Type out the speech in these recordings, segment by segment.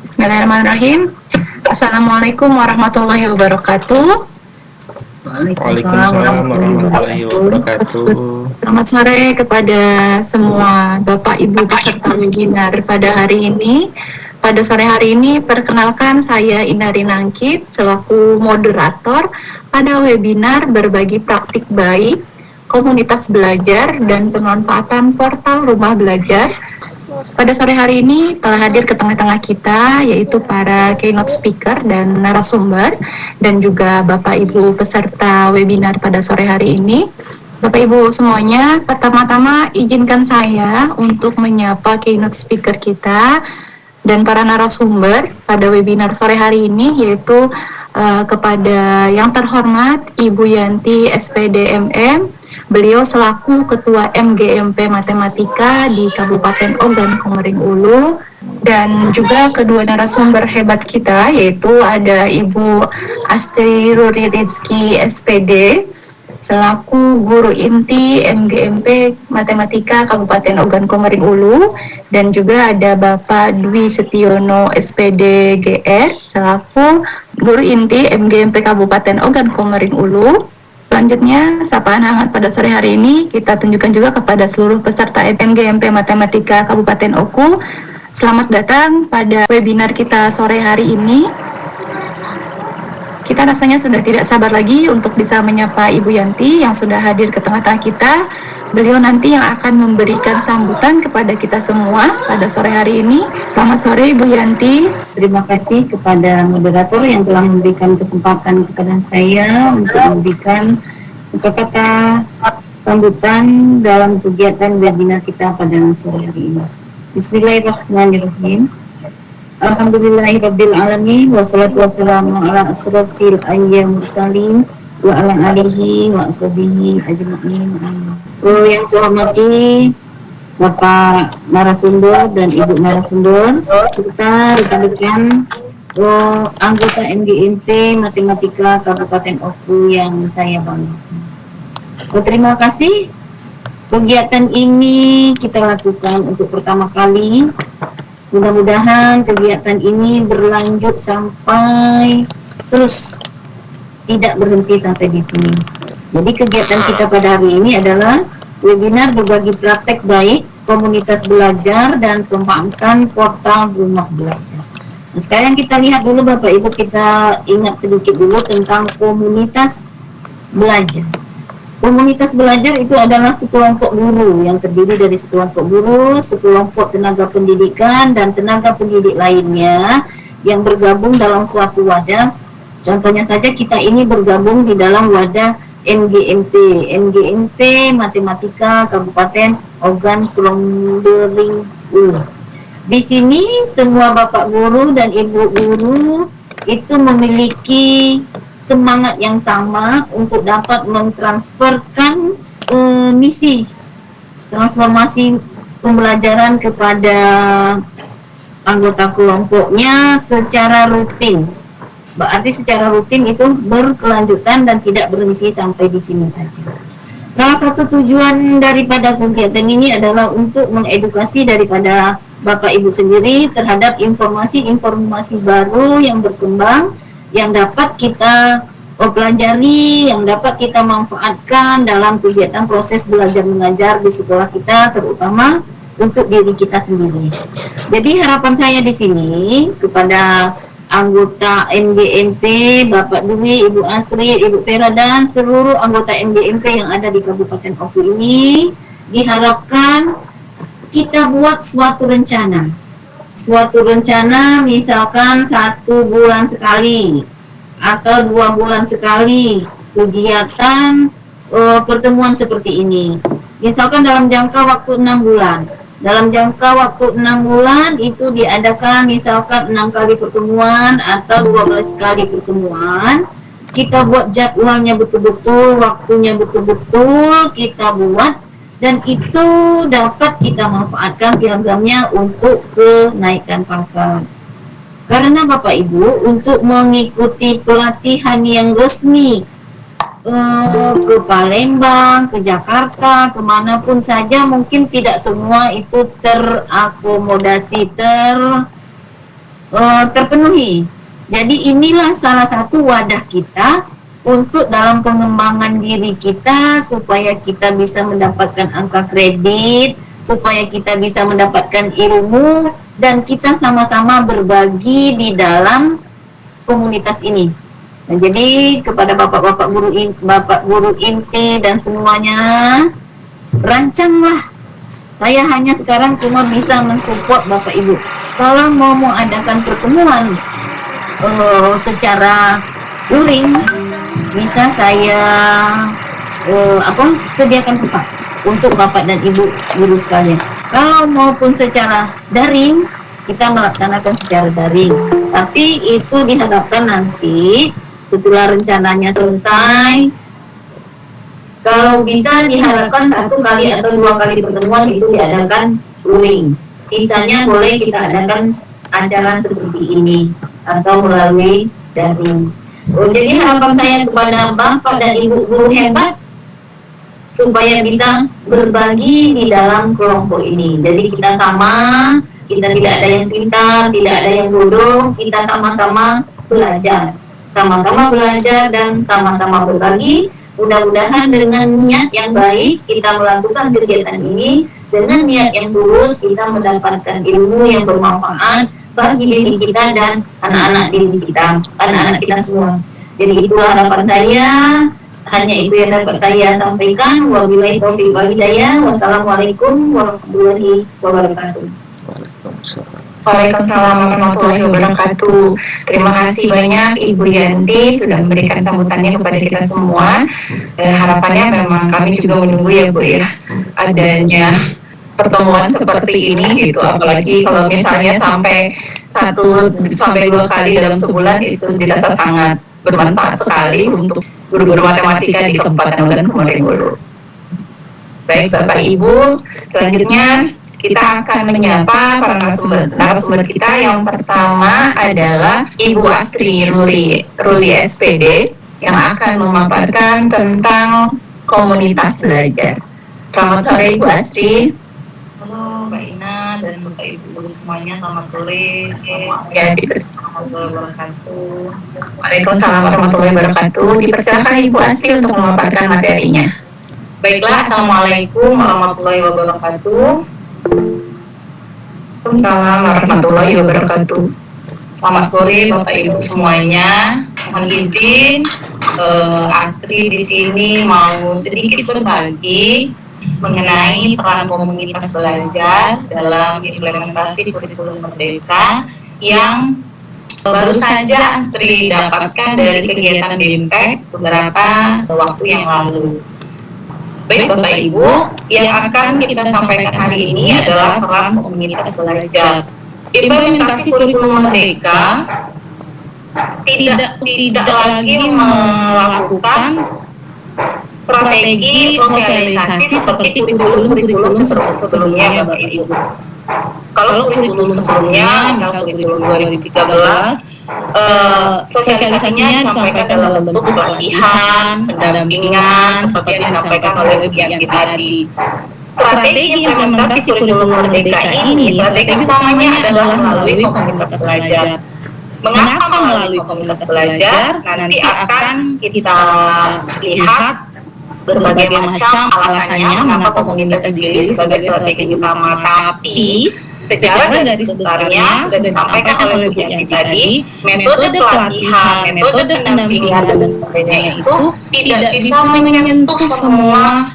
Bismillahirrahmanirrahim. Assalamualaikum warahmatullahi wabarakatuh. Waalaikumsalam warahmatullahi wabarakatuh. Selamat sore kepada semua Bapak Ibu peserta webinar pada hari ini. Pada sore hari ini, perkenalkan saya Indari Nangkit selaku moderator pada webinar berbagi praktik baik, komunitas belajar, dan pemanfaatan portal rumah belajar. Pada sore hari ini telah hadir ke tengah-tengah kita, yaitu para keynote speaker dan narasumber, dan juga Bapak Ibu peserta webinar pada sore hari ini. Bapak Ibu semuanya, pertama-tama izinkan saya untuk menyapa keynote speaker kita dan para narasumber pada webinar sore hari ini, yaitu kepada yang terhormat Ibu Yanti SPD MM. Beliau selaku Ketua MGMP Matematika di Kabupaten Ogan Komering Ulu, dan juga kedua narasumber hebat kita, yaitu ada Ibu Astri Ruri Rizky SPD selaku Guru Inti MGMP Matematika Kabupaten Ogan Komering Ulu, dan juga ada Bapak Dwi Setiono SPD GR selaku Guru Inti MGMP Kabupaten Ogan Komering Ulu. Selanjutnya, sapaan hangat pada sore hari ini kita tunjukkan juga kepada seluruh peserta MGMP Matematika Kabupaten Oku. Selamat datang pada webinar kita sore hari ini. Kita rasanya sudah tidak sabar lagi untuk bisa menyapa Ibu Yanti yang sudah hadir ke tengah-tengah kita. Beliau nanti yang akan memberikan sambutan kepada kita semua pada sore hari ini. Selamat sore Ibu Yanti. Terima kasih kepada moderator yang telah memberikan kesempatan kepada saya untuk memberikan kata sambutan dalam kegiatan webinar kita pada sore hari ini. Bismillahirrahmanirrahim. Alhamdulillahirabbil alamin wassalatu wassalamu ala asrofil anbiya'i mursalin wa ala alihi wa sahbihi ajma'in. Yang saya hormati Bapak narasumber dan Ibu narasumber, serta rekan-rekan anggota MGMP Matematika Kabupaten Oku yang saya banggakan. Terima kasih. Kegiatan ini kita lakukan untuk pertama kali. Mudah-mudahan kegiatan ini berlanjut sampai terus, tidak berhenti sampai di sini. Jadi kegiatan kita pada hari ini adalah webinar berbagi praktek baik, komunitas belajar, dan pemanfaatan portal rumah belajar. Nah, sekarang kita lihat dulu Bapak Ibu, kita ingat sedikit dulu tentang komunitas belajar. Komunitas belajar itu adalah sekelompok guru yang terdiri dari sekelompok guru, sekelompok tenaga pendidikan, dan tenaga pendidik lainnya yang bergabung dalam suatu wadah. Contohnya saja kita ini bergabung di dalam wadah MGMP Matematika Kabupaten Ogan Komering Ulu. Di sini semua Bapak guru dan Ibu guru itu memiliki semangat yang sama untuk dapat mentransferkan misi transformasi pembelajaran kepada anggota kelompoknya secara rutin. Berarti secara rutin itu berkelanjutan dan tidak berhenti sampai di sini saja. Salah satu tujuan daripada kegiatan ini adalah untuk mengedukasi daripada Bapak Ibu sendiri terhadap informasi-informasi baru yang berkembang, yang dapat kita pelajari, yang dapat kita manfaatkan dalam kegiatan proses belajar mengajar di sekolah kita, terutama untuk diri kita sendiri. Jadi harapan saya di sini kepada anggota MGMP, Bapak Dwi, Ibu Astri, Ibu Vera, dan seluruh anggota MGMP yang ada di Kabupaten Oku ini, diharapkan kita buat suatu rencana misalkan 1 bulan sekali atau 2 bulan sekali kegiatan pertemuan seperti ini, misalkan dalam jangka waktu 6 bulan. Dalam jangka waktu 6 bulan itu diadakan misalkan 6 kali pertemuan atau 12 kali pertemuan. Kita buat jadwalnya betul-betul, waktunya betul-betul kita buat, dan itu dapat kita manfaatkan piagamnya untuk kenaikan pangkat. Karena Bapak Ibu, untuk mengikuti pelatihan yang resmi ke Palembang, ke Jakarta, kemanapun saja, mungkin tidak semua itu terakomodasi, terpenuhi. Jadi inilah salah satu wadah kita untuk dalam pengembangan diri kita supaya kita bisa mendapatkan angka kredit, supaya kita bisa mendapatkan ilmu dan kita sama-sama berbagi di dalam komunitas ini. Nah, jadi kepada bapak-bapak guru bapak guru inti dan semuanya, rancanglah. Saya hanya sekarang cuma bisa mensupport bapak ibu. Kalau mau adakan pertemuan secara luring, bisa saya sediakan tempat untuk bapak dan ibu guru sekalian. Kalau maupun secara daring, kita melaksanakan secara daring. Tapi itu diharapkan nanti setelah rencananya selesai, kalau bisa diharapkan 1 kali atau 2 kali pertemuan itu diadakan luring. Sisanya boleh kita adakan acara seperti ini atau melalui daring. Jadi harapan saya kepada bapak dan ibu guru hebat supaya bisa berbagi di dalam kelompok ini. Jadi kita sama, kita tidak ada yang pintar, tidak ada yang bodoh, kita sama-sama belajar. Sama-sama belajar dan sama-sama berbagi. Mudah-mudahan dengan niat yang baik kita melakukan kegiatan ini, dengan niat yang tulus kita mendapatkan ilmu yang bermanfaat bagi diri kita dan anak-anak diri kita, anak-anak kita semua. Jadi itulah harapan saya, hanya itu yang dapat saya sampaikan. Wabillahi taufiq wal hidayah. Wassalamualaikum warahmatullahi wabarakatuh. Waalaikumsalam warahmatullahi wabarakatuh. Terima kasih banyak Ibu Yanti sudah memberikan sambutannya kepada kita semua. Harapannya memang kami juga menunggu ya Bu ya, adanya pertemuan seperti ini gitu. Apalagi kalau misalnya sampai 1 sampai 2 kali dalam sebulan, itu dirasa sangat bermanfaat sekali untuk guru-guru matematika di Kabupaten Ogan Komering Ulu. Baik Bapak Ibu, selanjutnya kita akan menyapa para narasumber kita. Yang pertama adalah Ibu Astri Ruli SPD yang akan memaparkan tentang komunitas belajar. Selamat sore Ibu Astri. Halo Mbak Ina dan Bapak Ibu guru semuanya, selamat sore. Ya, Warahmatullahi wabarakatuh. Waalaikumsalam warahmatullahi wabarakatuh. Dipersilakan Ibu Astri untuk memaparkan materinya. Baiklah, Assalamualaikum warahmatullahi wabarakatuh. Waalaikumsalam warahmatullahi wabarakatuh. Selamat sore Bapak Ibu semuanya. Mohon izin, Astri di sini mau sedikit berbagi mengenai peran komunitas belajar dalam implementasi kurikulum Merdeka yang baru saja Astri dapatkan dari kegiatan BIMTEK beberapa waktu yang lalu. Baik Bapak Ibu, yang akan kita sampaikan hari ini adalah peran komunitas belajar. Implementasi kurikulum Merdeka tidak lagi melakukan strategi sosialisasi seperti kurikulum sebelumnya Bapak Ibu. Kalau kurikulum sebelumnya, misal kurikulum 2013, sosialisasinya disampaikan dalam bentuk pelatihan, pendampingan, seperti yang disampaikan oleh Bu Yanti tadi. Strategi implementasi kurikulum Merdeka ini, strategi utamanya adalah melalui komunitas belajar. Mengapa melalui komunitas belajar? Nanti akan kita lihat berbagai macam alasannya mengapa komunitas dipilih sebagai strategi utama. Tapi secara garis besarnya sudah disampaikan oleh Bu Yanti tadi, metode pelatihan, metode pendampingan dan sebagainya itu tidak bisa menyentuh semua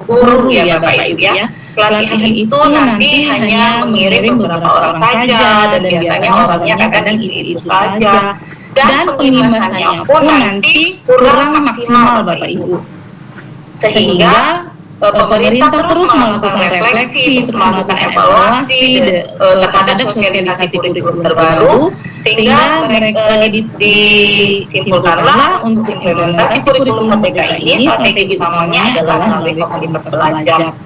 guru ya Bapak Ibu ya. Pelatihan itu nanti hanya mengirim beberapa orang saja dan biasanya orangnya kadang itu saja. Dan pengimasannya pun nanti kurang maksimal Bapak Ibu. Sehingga pemerintah terus melakukan refleksi, terus melakukan evaluasi terhadap sosialisasi kurikulum terbaru, sehingga mereka disimpulkanlah untuk implementasi kurikulum Merdeka ini strategi utamanya adalah melalui komunitas belajar.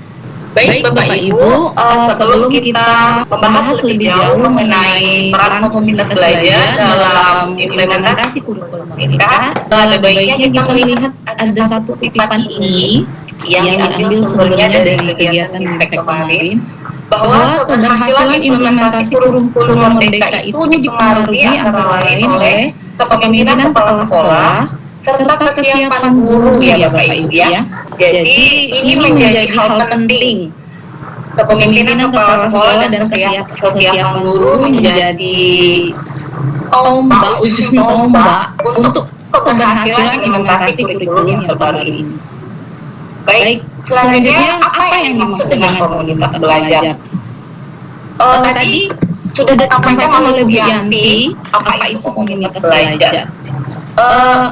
Baik Bapak Ibu, sebelum kita membahas lebih jauh mengenai peran komunitas belajar dalam implementasi kurikulum Merdeka, ada baiknya kita melihat ada satu kutipan ini yang diambil sumbernya dari kegiatan BIMTEK kemarin. bahwa keberhasilan implementasi kurikulum Merdeka itu dipengaruhi antara lain oleh kepemimpinan kepala sekolah serta kesiapan guru ya Bapak Ibu ya. Jadi ini menjadi hal penting. Kepemimpinan kepala sekolah dan kesiapan guru menjadi ujung tombak untuk keberhasilan implementasi kurikulum yang terbaru ini. Baik, selanjutnya apa yang dimaksud dengan komunitas belajar? Tadi sudah disampaikan oleh Bu Yanti, apa itu komunitas belajar?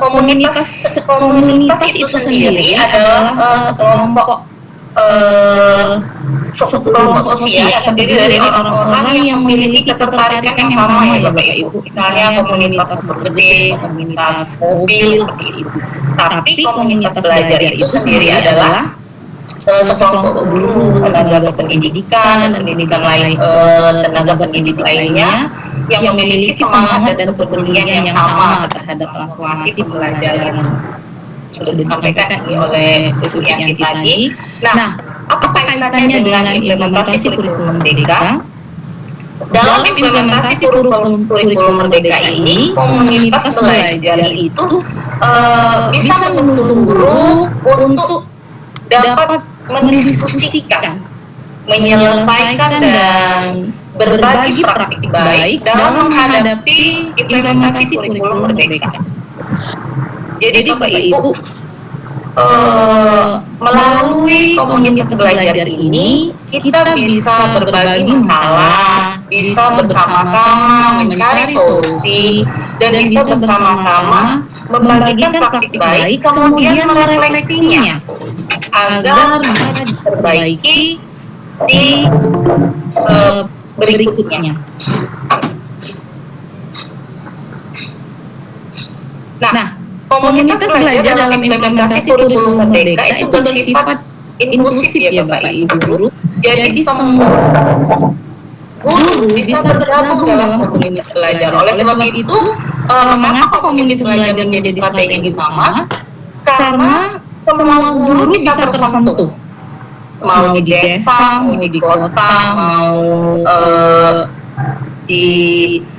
Komunitas itu sendiri adalah sekelompok sosial yang terdiri dari orang-orang yang memiliki ketertarikan yang sama ya Bapak Ibu. Misalnya komunitas bekerja, komunitas mobil, seperti itu. Tapi komunitas belajar itu sendiri adalah sekelompok guru, tenaga pendidikan tenaga pendidik lainnya yang memiliki semangat dan kepedulian yang sama terhadap transformasi pembelajaran. Sudah disampaikan oleh Ibu Yanti tadi. Nah, apa kaitannya dengan implementasi kurikulum Merdeka? Dalam implementasi kurikulum Merdeka ini, komunitas belajar itu bisa menuntun guru untuk dapat mendiskusikan, menyelesaikan dan berbagi praktik baik dalam menghadapi implementasi kurikulum Merdeka. Jadi Bapak Ibu, melalui komunitas belajar ini kita bisa berbagi masalah, bisa bersama-sama mencari solusi, dan bisa bersama-sama membagikan praktik baik kemudian merefleksinya agar bisa diperbaiki di berikutnya. Nah, komunitas belajar dalam implementasi kurikulum Merdeka itu bersifat inklusif ya Bapak Ibu guru. Jadi semua guru bisa bergabung dalam komunitas belajar. Oleh sebab itu, mengapa komunitas belajar menjadi strategi utama? Karena semua guru bisa tersentuh. Mau di desa, mau di kota,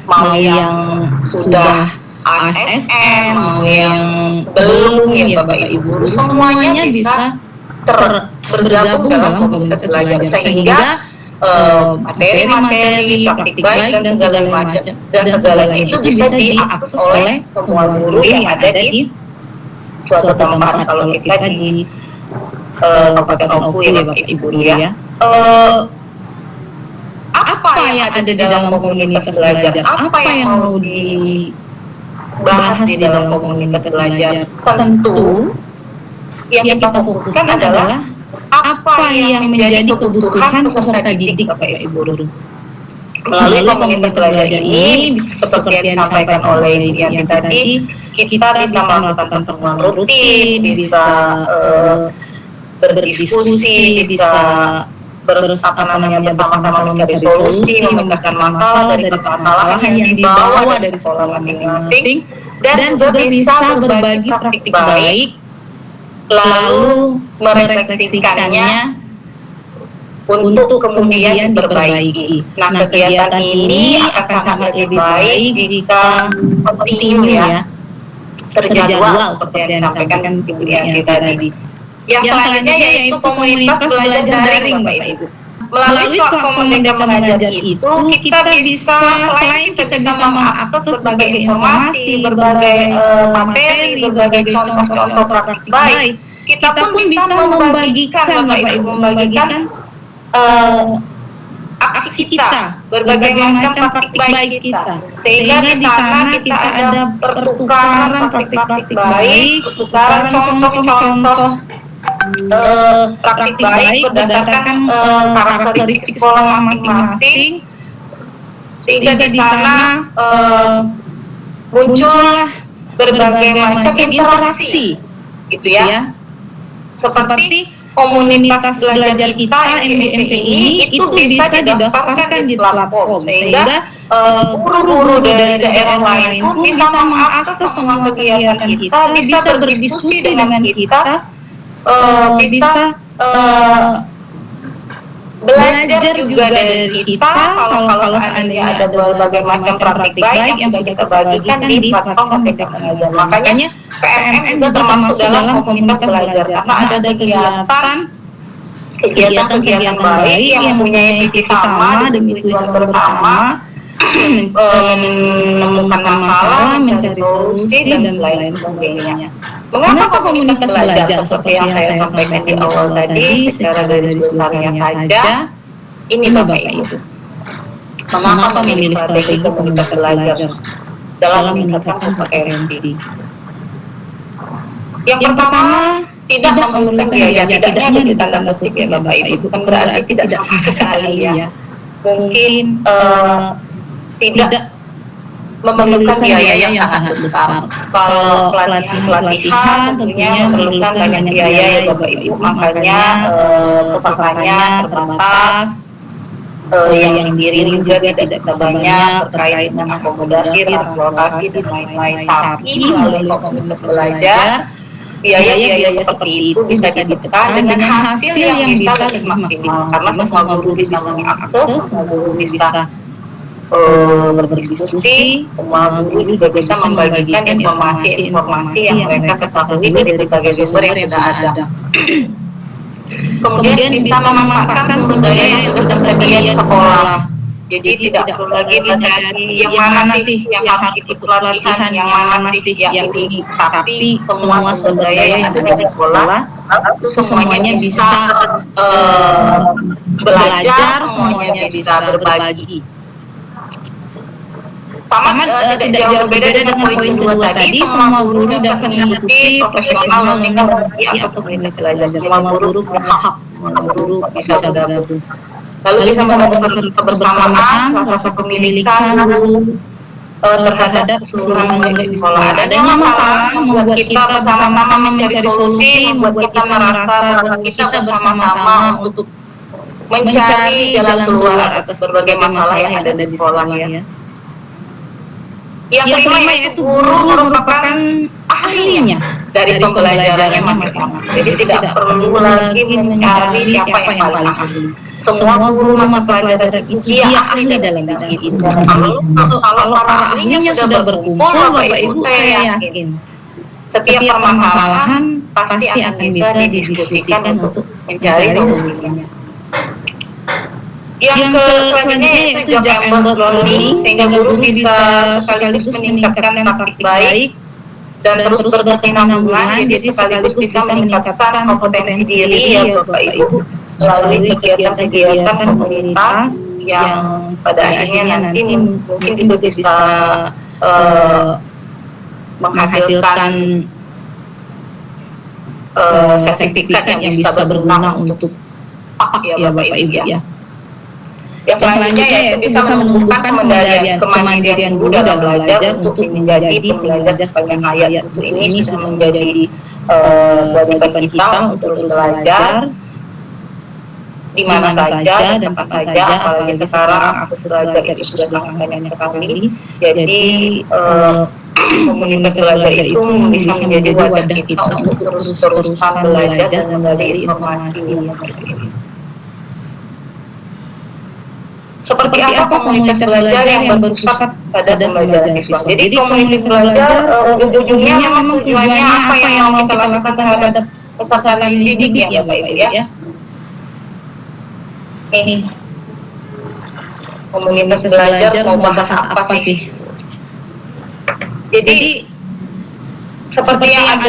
mau yang sudah ASN, mau yang belum ya Bapak Ibu, semuanya bisa bergabung dalam komunitas belajar sehingga materi-materi, praktik baik dan segalanya itu bisa diakses oleh semua guru yang ada di suatu tempat. Kalau kita di Kabupaten Oku ya Bapak Ibu ya. Apa yang ada di dalam komunitas belajar? Apa yang mau dibahas di dalam komunitas belajar? Tentu yang kita fokuskan adalah apa yang menjadi kebutuhan peserta didik Bapak Ibu guru. Melalui komunitas belajar ini, seperti yang disampaikan oleh Yanti tadi, kita bisa melakukan pertemuan rutin, bisa berdiskusi, bisa bersama-sama mencari solusi, memecahkan masalah dari permasalahan yang dibawa dari sekolah masing-masing, dan juga bisa berbagi praktik baik, lalu merefleksikannya untuk kemudian diperbaiki. Nah, kegiatan ini akan sangat lebih baik jika optimum ya, terjadwal seperti yang disampaikan Ibu Yanti tadi. Yang selanjutnya yaitu komunitas belajar daring Bapak Ibu. Melalui platform Merdeka Mengajar itu kita bisa, selain kita bisa mengakses berbagai informasi, berbagai materi, berbagai contoh-contoh praktik baik, kita pun bisa membagikan Bapak Ibu, membagikan aksi kita, berbagai macam praktik baik kita, sehingga di sana kita ada pertukaran praktik-praktik baik, pertukaran contoh-contoh praktik baik berdasarkan karakteristik sekolah masing-masing, sehingga di sana muncullah berbagai macam interaksi, gitu ya. Seperti komunitas belajar kita MBMPI itu bisa didaftarkan di platform, sehingga guru-guru dari daerah lain pun bisa mengakses semua kegiatan kita, bisa berdiskusi dengan kita, bisa belajar juga dari kita kalau seandainya ada berbagai macam praktik baik yang sudah kita bagikan di platform Merdeka Belajar. Makanya PMM juga termasuk dalam komunitas belajar karena ada kegiatan baik yang mempunyai visi sama demi tujuan bersama, menemukan masalah, mencari solusi dan lain sebagainya. Mengapa komunitas belajar seperti yang saya sampaikan di awal tadi secara garis besarnya saja? Ini Bapak Ibu. Mengapa memilih strategi komunitas belajar dalam meningkatkan kompetensi? Yang pertama, tidak memerlukan biaya. Tidaknya ada di tanda kutip ya Bapak Ibu, bukan berarti tidak sama sekali ya. Mungkin tidak memerlukan biaya yang sangat besar. Kalau pelatihan tentunya memerlukan banyak biaya ya Bapak Ibu, makanya pesertanya terbatas, yang dikirim juga tidak bisa banyak terkait dengan akomodasi, transportasi dan lain-lain. Tapi melalui komunitas belajar, biaya-biaya seperti itu bisa ditekan dengan hasil yang bisa lebih maksimal karena semua guru bisa mengakses, semua guru bisa berdiskusi, semua guru juga bisa membagikan informasi-informasi yang mereka ketahui dari berbagai sumber yang sudah ada. Kemudian bisa memanfaatkan sumber daya yang sudah tersedia di sekolah. Jadi tidak perlu lagi mencari yang mana sih yang harus ikut pelatihan, yang mana sih yang ini. Tapi semua sumber daya yang ada di sekolah itu semuanya bisa belajar, semuanya bisa berbagi. Sama tidak jauh berbeda dengan poin kedua tadi, semua guru dapat mengikuti profesional learning atau komunitas belajar. Semua guru berhak, semua guru bisa bergabung. Lalu kita menemukan kebersamaan, rasa kepemilikan guru terhadap keseluruhan murid di sekolah. Adanya masalah membuat kita bersama-sama mencari solusi, membuat kita merasa bahwa kita bersama-sama untuk mencari jalan keluar atas berbagai masalah yang ada di sekolah ya. Yang kelima yaitu guru merupakan ahlinya dari pembelajarannya masing-masing. Jadi tidak perlu lagi mencari siapa yang paling ahli. Semua guru mata pelajaran itu dia ahli dalam bidang itu. Kalau para ahlinya sudah berkumpul, Bapak Ibu, saya yakin setiap permasalahan pasti akan bisa didiskusikan untuk mencari solusinya. Yang selanjutnya yaitu job embedded learning, sehingga guru bisa sekaligus meningkatkan praktik baik dan terus berkesinambungan, jadi sekaligus bisa meningkatkan kompetensi diri ya Bapak Ibu melalui kegiatan-kegiatan komunitas yang pada akhirnya nanti mungkin juga bisa menghasilkan sertifikat yang bisa berguna untuk ya Bapak Ibu ya. Yang selanjutnya yaitu bisa menumbuhkan kemandirian guru dalam belajar untuk menjadi pembelajar sepanjang hayat. Ini sudah menjadi kewajiban kita untuk terus belajar di mana saja dan kapan saja, apalagi sekarang akses belajar itu sudah sangat banyak sekali. Jadi komunitas belajar itu bisa menjadi wadah kita untuk terus-terusan belajar dan menggali informasi. Seperti apa komunitas belajar yang berpusat pada pembelajaran Islam. Jadi komunitas belajar ujung-ujungnya memang tujuannya apa yang mau kita lakukan terhadap peserta didik ya Bapak Ibu ya. Ini komunitas belajar mau bahas apa sih? Jadi seperti yang ada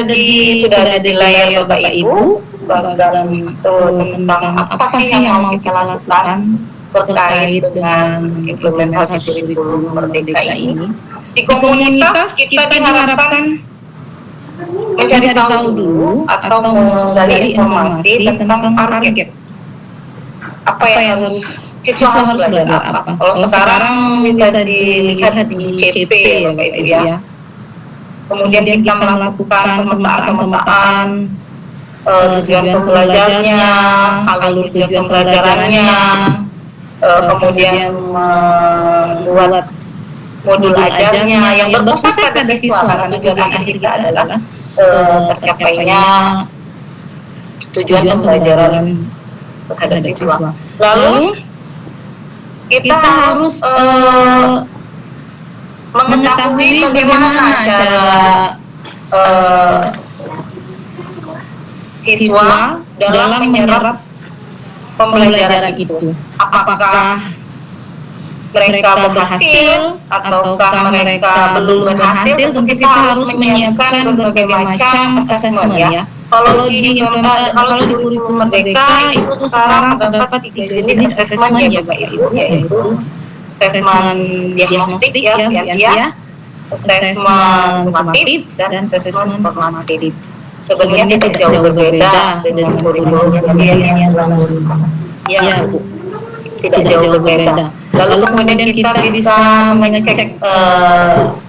sudah ada di layar Bapak Ibu, tentang apa sih yang mau kita lakukan terkait dengan implementasi kurikulum Merdeka ini. Di komunitas kita diharapkan mencari tahu dulu atau menggali informasi tentang target. Apa yang harus siswa harus belajar apa? Kalau sekarang bisa dilihat di CP ya Bapak Ibu ya. Kemudian kita melakukan pemetaan tujuan pembelajarannya, alur tujuan pembelajarannya, kemudian membuat modul ajarnya yang berpusat pada siswa karena tujuan akhir kita adalah tercapainya tujuan pembelajaran terhadap siswa. Lalu kita harus mengetahui bagaimana cara siswa dalam menyerap pembelajaran itu. Apakah mereka berhasil ataukah mereka belum berhasil? Tentu kita harus menyiapkan berbagai macam asesmen ya. Kalau di kurikulum Merdeka itu sekarang terdapat 3 jenis asesmen ya Pak Ibu, yaitu asesmen diagnostik ya, asesmen sumatif dan asesmen formatif. Sebenarnya tidak jauh berbeda dengan kurikulum yang lalu. Ya, Bu. Tidak jauh berbeda. Lalu kemudian kita bisa mengecek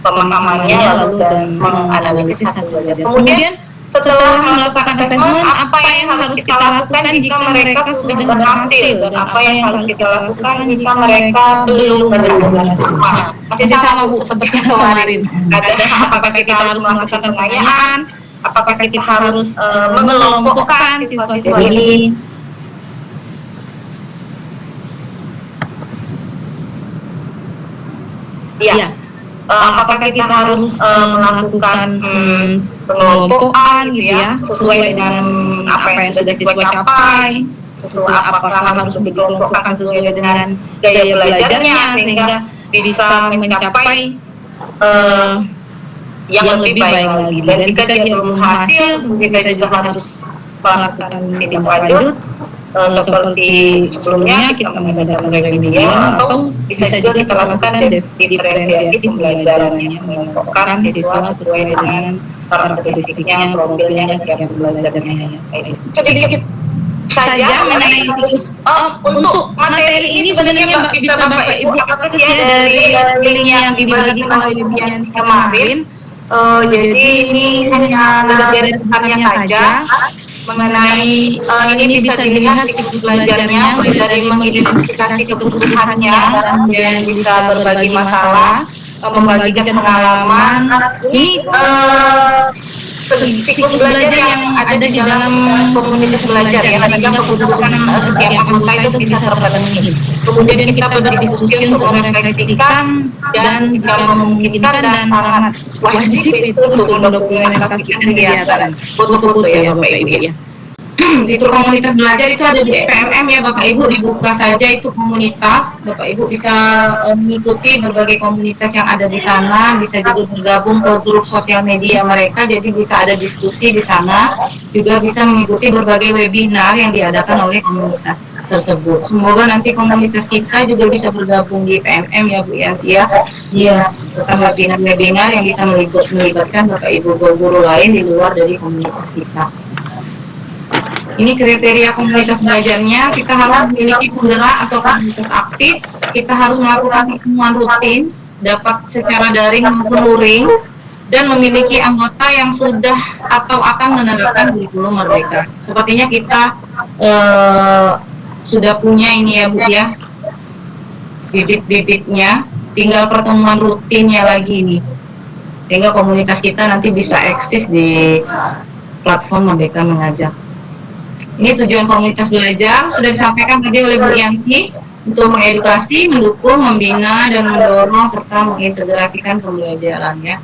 pemahamannya lalu dan menganalisis hasilnya. Kemudian setelah melakukan asesmen, apa yang harus kita lakukan jika mereka sudah berhasil dan apa yang harus kita lakukan jika mereka belum berhasil. Masih sama Bu seperti kemarin. Apakah kita harus melakukan pengayaan? Apakah kita harus mengelompokkan siswa-siswa ini? Ya, apakah kita harus melakukan pengelompokan gitu ya, sesuai dengan apa yang sudah siswa capai, sesuai apakah harus dikelompokkan sesuai dengan gaya belajarnya sehingga bisa mencapai yang lebih baik lagi. Dan jika dia belum berhasil, kita juga harus melakukan tindak lanjut seperti sebelumnya kita mengadakan remedial atau bisa juga kita lakukan diferensiasi pembelajarannya, mengelompokkan siswa sesuai dengan karakteristiknya, profilnya, siap belajarnya. Sedikit saja mengenai untuk materi ini sebenarnya bisa Bapak Ibu akses ya dari link yang dibagikan oleh Ibu Yanti kemarin. Jadi ini hanya garis-garisnya saja mengenai ini bisa dilihat siklus belajarnya dari mengidentifikasi kebutuhannya, kemudian bisa berbagi masalah, membagikan pengalaman. Ini siklus belajar yang ada di dalam komunitas belajar ya, sehingga kebutuhan setiap anggota itu bisa terpenuhi. Kemudian kita berdiskusi untuk merefleksikan dan jika memungkinkan dan sangat wajib itu untuk mendokumentasikan kegiatan foto-foto ya Bapak Ibu ya. Itu komunitas belajar itu ada di PMM ya Bapak Ibu, dibuka saja itu komunitas, Bapak Ibu bisa mengikuti berbagai komunitas yang ada di sana, bisa juga bergabung ke grup sosial media mereka, jadi bisa ada diskusi di sana, juga bisa mengikuti berbagai webinar yang diadakan oleh komunitas tersebut. Semoga nanti komunitas kita juga bisa bergabung di PMM ya Bu Yanti ya, webinar-webinar yang bisa melibatkan Bapak Ibu guru lain di luar dari komunitas kita. Ini kriteria komunitas belajarnya, kita harus memiliki penggerak atau komunitas aktif, kita harus melakukan pertemuan rutin, dapat secara daring maupun luring, dan memiliki anggota yang sudah atau akan menerapkan kurikulum Merdeka. Sepertinya kita sudah punya ini ya Bu ya, bibit-bibitnya, tinggal pertemuan rutinnya lagi nih, sehingga komunitas kita nanti bisa eksis di platform Merdeka Mengajar. Ini tujuan komunitas belajar sudah disampaikan tadi oleh Bu Yanti untuk mengedukasi, mendukung, membina, dan mendorong serta mengintegrasikan pembelajaran ya.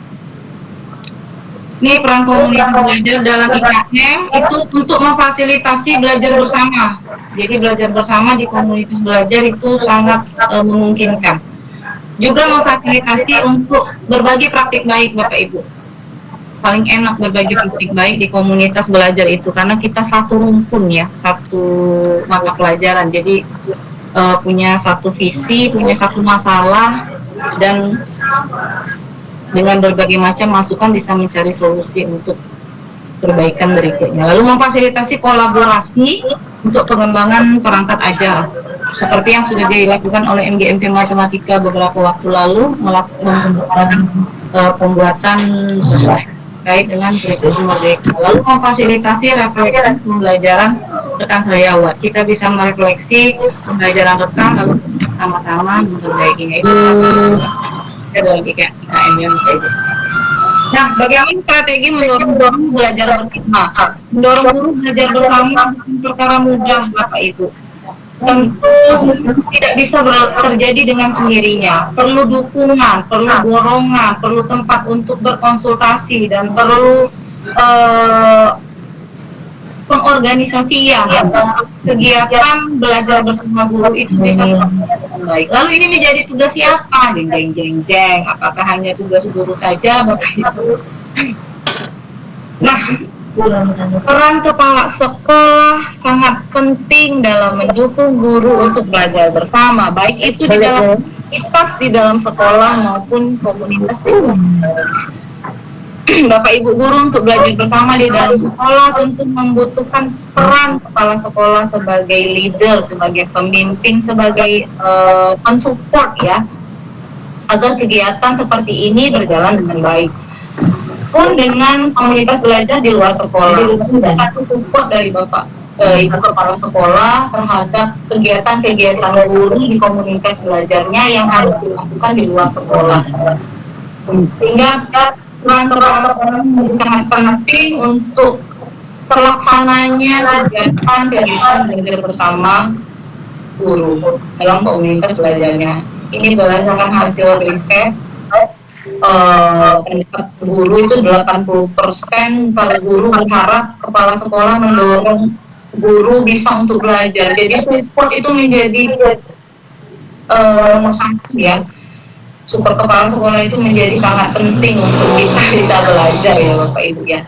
Ini peran komunitas belajar dalam IKM itu untuk memfasilitasi belajar bersama. Jadi belajar bersama di komunitas belajar itu sangat memungkinkan. Juga memfasilitasi untuk berbagi praktik baik Bapak Ibu. Paling enak berbagi praktik baik di komunitas belajar itu karena kita satu rumpun ya, satu mata pelajaran, jadi punya satu visi, punya satu masalah, dan dengan berbagai macam masukan bisa mencari solusi untuk perbaikan berikutnya. Lalu memfasilitasi kolaborasi untuk pengembangan perangkat ajar seperti yang sudah dilakukan oleh MGMP Matematika beberapa waktu lalu, melakukan pembuatan terkait dengan kurikulum Merdeka. Lalu memfasilitasi refleksi pembelajaran rekan sejawat. Kita bisa merefleksi pembelajaran rekan lalu sama-sama memperbaikinya. Itu dalam IKM yang itu. Nah, bagaimana strategi mendorong guru belajar bersama? Mendorong guru belajar bersama bukan perkara mudah, Bapak Ibu. tentu tidak bisa terjadi dengan sendirinya. Perlu dukungan, perlu dorongan, perlu tempat untuk berkonsultasi, dan perlu pengorganisasian agar kegiatan belajar bersama guru itu bisa berjalan dengan baik. Lalu ini menjadi tugas siapa? Jeng jeng jeng jeng. Apakah hanya tugas guru saja, Bapak Ibu? Nah, peran kepala sekolah sangat penting dalam mendukung guru untuk belajar bersama, baik itu di dalam komunitas di dalam sekolah maupun komunitas di luar sekolah. Bapak Ibu guru untuk belajar bersama di dalam sekolah tentu membutuhkan peran kepala sekolah sebagai leader, sebagai pemimpin, sebagai pensupport ya, agar kegiatan seperti ini berjalan dengan baik. Pun dengan komunitas belajar di luar sekolah, membutuhkan support dari Bapak Ibu kepala sekolah terhadap kegiatan-kegiatan guru di komunitas belajarnya yang harus dilakukan di luar sekolah, sehingga peran kepala sekolah sangat penting untuk terlaksananya kegiatan belajar bersama guru dalam komunitas belajarnya. Ini berdasarkan hasil riset, pendapat guru itu 80% para guru berharap kepala sekolah mendorong guru bisa untuk belajar. Jadi support itu menjadi nomor satu ya. Super kepala sekolah itu menjadi sangat penting untuk kita bisa belajar ya Bapak Ibu ya.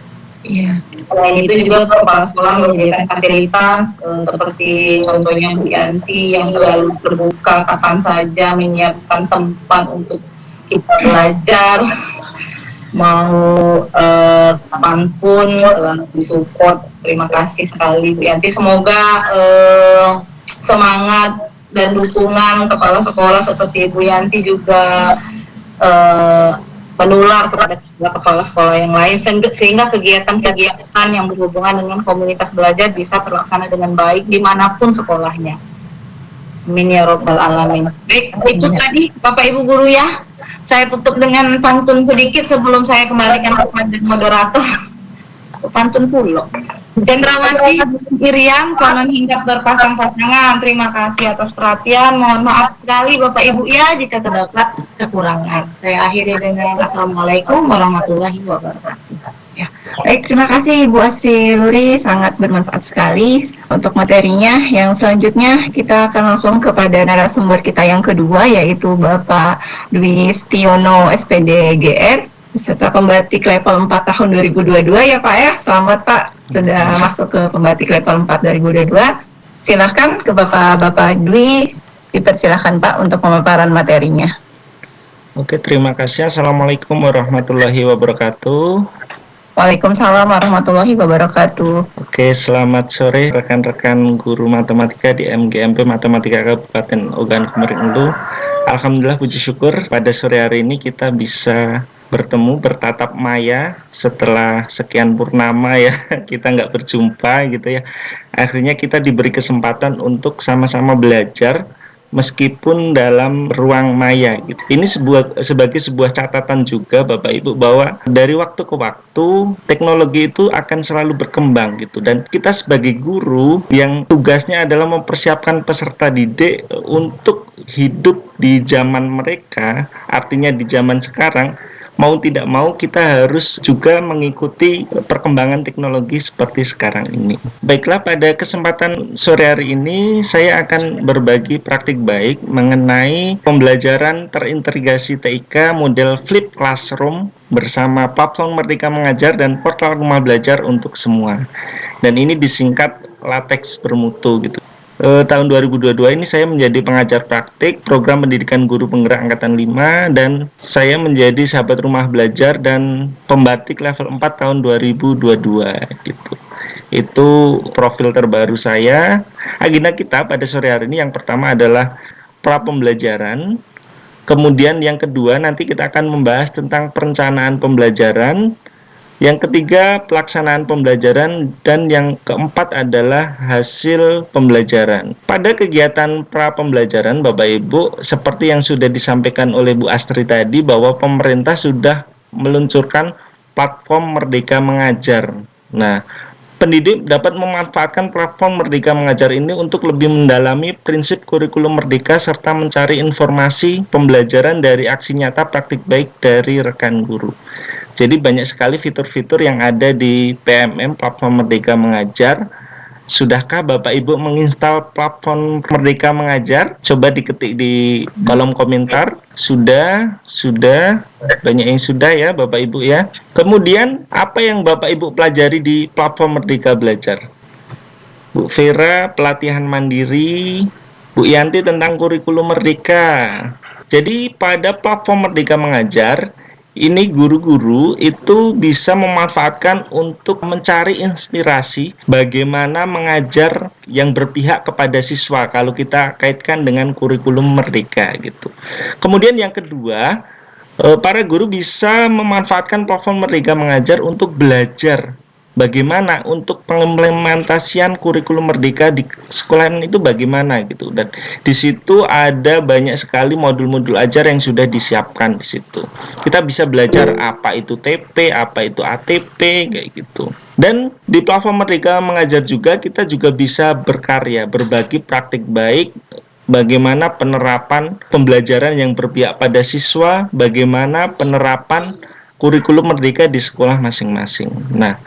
Iya. Selain itu juga kepala sekolah menyediakan fasilitas seperti contohnya Bu Yanti yang selalu terbuka kapan saja, menyiapkan tempat untuk kita belajar, mau kapanpun disupport. Terima kasih sekali Bu Yanti. Semoga semangat dan dukungan kepala sekolah seperti Ibu Yanti juga menular kepada kepala sekolah yang lain, sehingga kegiatan-kegiatan yang berhubungan dengan komunitas belajar bisa terlaksana dengan baik dimanapun sekolahnya. Amin ya Rabbal Alamin. Baik, itu tadi Bapak Ibu guru ya. Saya tutup dengan pantun sedikit sebelum saya kembalikan kepada moderator. Pantun pula. Cendrawasih Miriam, konon hinggap berpasang-pasangan. Terima kasih atas perhatian. Mohon maaf sekali Bapak Ibu ya jika terdapat kekurangan. Saya akhiri dengan Assalamualaikum warahmatullahi wabarakatuh. Ya. Baik, terima kasih Ibu Astri Luri, sangat bermanfaat sekali untuk materinya. Yang selanjutnya kita akan langsung kepada narasumber kita yang kedua, yaitu Bapak Dwi Setiono SPD GR, peserta pembatik level 4 tahun 2022 ya Pak ya. Selamat Pak, sudah masuk ke pembatik level 4 2022. Silahkan ke Bapak Dwi, dipersilahkan Pak untuk pemaparan materinya. Oke, terima kasih. Assalamualaikum warahmatullahi wabarakatuh. Waalaikumsalam warahmatullahi wabarakatuh. Oke, selamat sore rekan-rekan guru matematika di MGMP Matematika Kabupaten Ogan Komering Ulu. Alhamdulillah puji syukur pada sore hari ini kita bisa bertemu bertatap maya setelah sekian purnama ya kita nggak berjumpa gitu ya. Akhirnya kita diberi kesempatan untuk sama-sama belajar meskipun dalam ruang maya gitu. Ini sebagai sebuah catatan juga Bapak Ibu bahwa dari waktu ke waktu teknologi itu akan selalu berkembang gitu, dan kita sebagai guru yang tugasnya adalah mempersiapkan peserta didik untuk hidup di zaman mereka, artinya di zaman sekarang. Mau tidak mau kita harus juga mengikuti perkembangan teknologi seperti sekarang ini. Baiklah, pada kesempatan sore hari ini saya akan berbagi praktik baik mengenai pembelajaran terintegrasi TIK model Flip Classroom bersama platform Merdeka Mengajar dan portal rumah belajar untuk semua. Dan ini disingkat LaTeX bermutu gitu. Tahun 2022 ini saya menjadi pengajar praktik program pendidikan guru penggerak angkatan 5 dan saya menjadi sahabat rumah belajar dan pembatik level 4 tahun 2022 gitu. Itu profil terbaru saya. Agenda kita pada sore hari ini yang pertama adalah pra pembelajaran. Kemudian yang kedua nanti kita akan membahas tentang perencanaan pembelajaran. Yang ketiga, pelaksanaan pembelajaran, dan yang keempat adalah hasil pembelajaran. Pada kegiatan pra pembelajaran, Bapak Ibu, seperti yang sudah disampaikan oleh Bu Astri tadi, bahwa pemerintah sudah meluncurkan platform Merdeka Mengajar. Nah, pendidik dapat memanfaatkan platform Merdeka Mengajar ini untuk lebih mendalami prinsip kurikulum Merdeka serta mencari informasi pembelajaran dari aksi nyata praktik baik dari rekan guru. Jadi banyak sekali fitur-fitur yang ada di PMM, platform Merdeka Mengajar. Sudahkah Bapak Ibu menginstal platform Merdeka Mengajar? Coba diketik di kolom komentar. Sudah, banyak yang sudah ya Bapak Ibu ya. Kemudian apa yang Bapak Ibu pelajari di platform Merdeka Belajar? Bu Vera, pelatihan mandiri. Bu Yanti tentang kurikulum Merdeka. Jadi pada platform Merdeka Mengajar, ini guru-guru itu bisa memanfaatkan untuk mencari inspirasi bagaimana mengajar yang berpihak kepada siswa kalau kita kaitkan dengan kurikulum Merdeka gitu. Kemudian yang kedua, para guru bisa memanfaatkan platform Merdeka Mengajar untuk belajar bagaimana untuk pengimplementasian kurikulum Merdeka di sekolahan itu bagaimana gitu, dan di situ ada banyak sekali modul-modul ajar yang sudah disiapkan di situ. Kita bisa belajar apa itu TP, apa itu ATP kayak gitu. Dan di platform Merdeka Mengajar juga kita juga bisa berkarya, berbagi praktik baik, bagaimana penerapan pembelajaran yang berpihak pada siswa, bagaimana penerapan kurikulum Merdeka di sekolah masing-masing. Nah,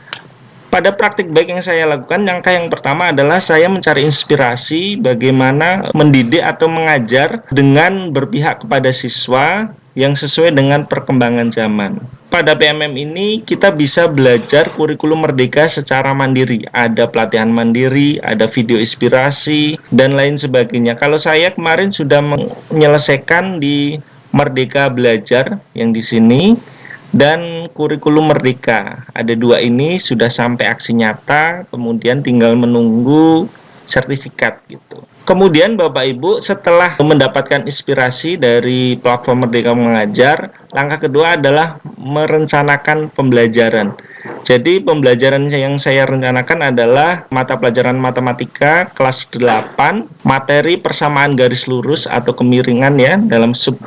pada praktik baik yang saya lakukan, langkah yang pertama adalah saya mencari inspirasi bagaimana mendidik atau mengajar dengan berpihak kepada siswa yang sesuai dengan perkembangan zaman. Pada PMM ini kita bisa belajar kurikulum Merdeka secara mandiri. Ada pelatihan mandiri, ada video inspirasi, dan lain sebagainya. Kalau saya kemarin sudah menyelesaikan di Merdeka Belajar yang di sini, dan kurikulum Merdeka. Ada dua ini sudah sampai aksi nyata, kemudian tinggal menunggu sertifikat gitu. Kemudian Bapak Ibu setelah mendapatkan inspirasi dari platform Merdeka Mengajar, langkah kedua adalah merencanakan pembelajaran. Jadi pembelajaran yang saya rencanakan adalah mata pelajaran matematika kelas 8, materi persamaan garis lurus atau kemiringan ya, dalam sub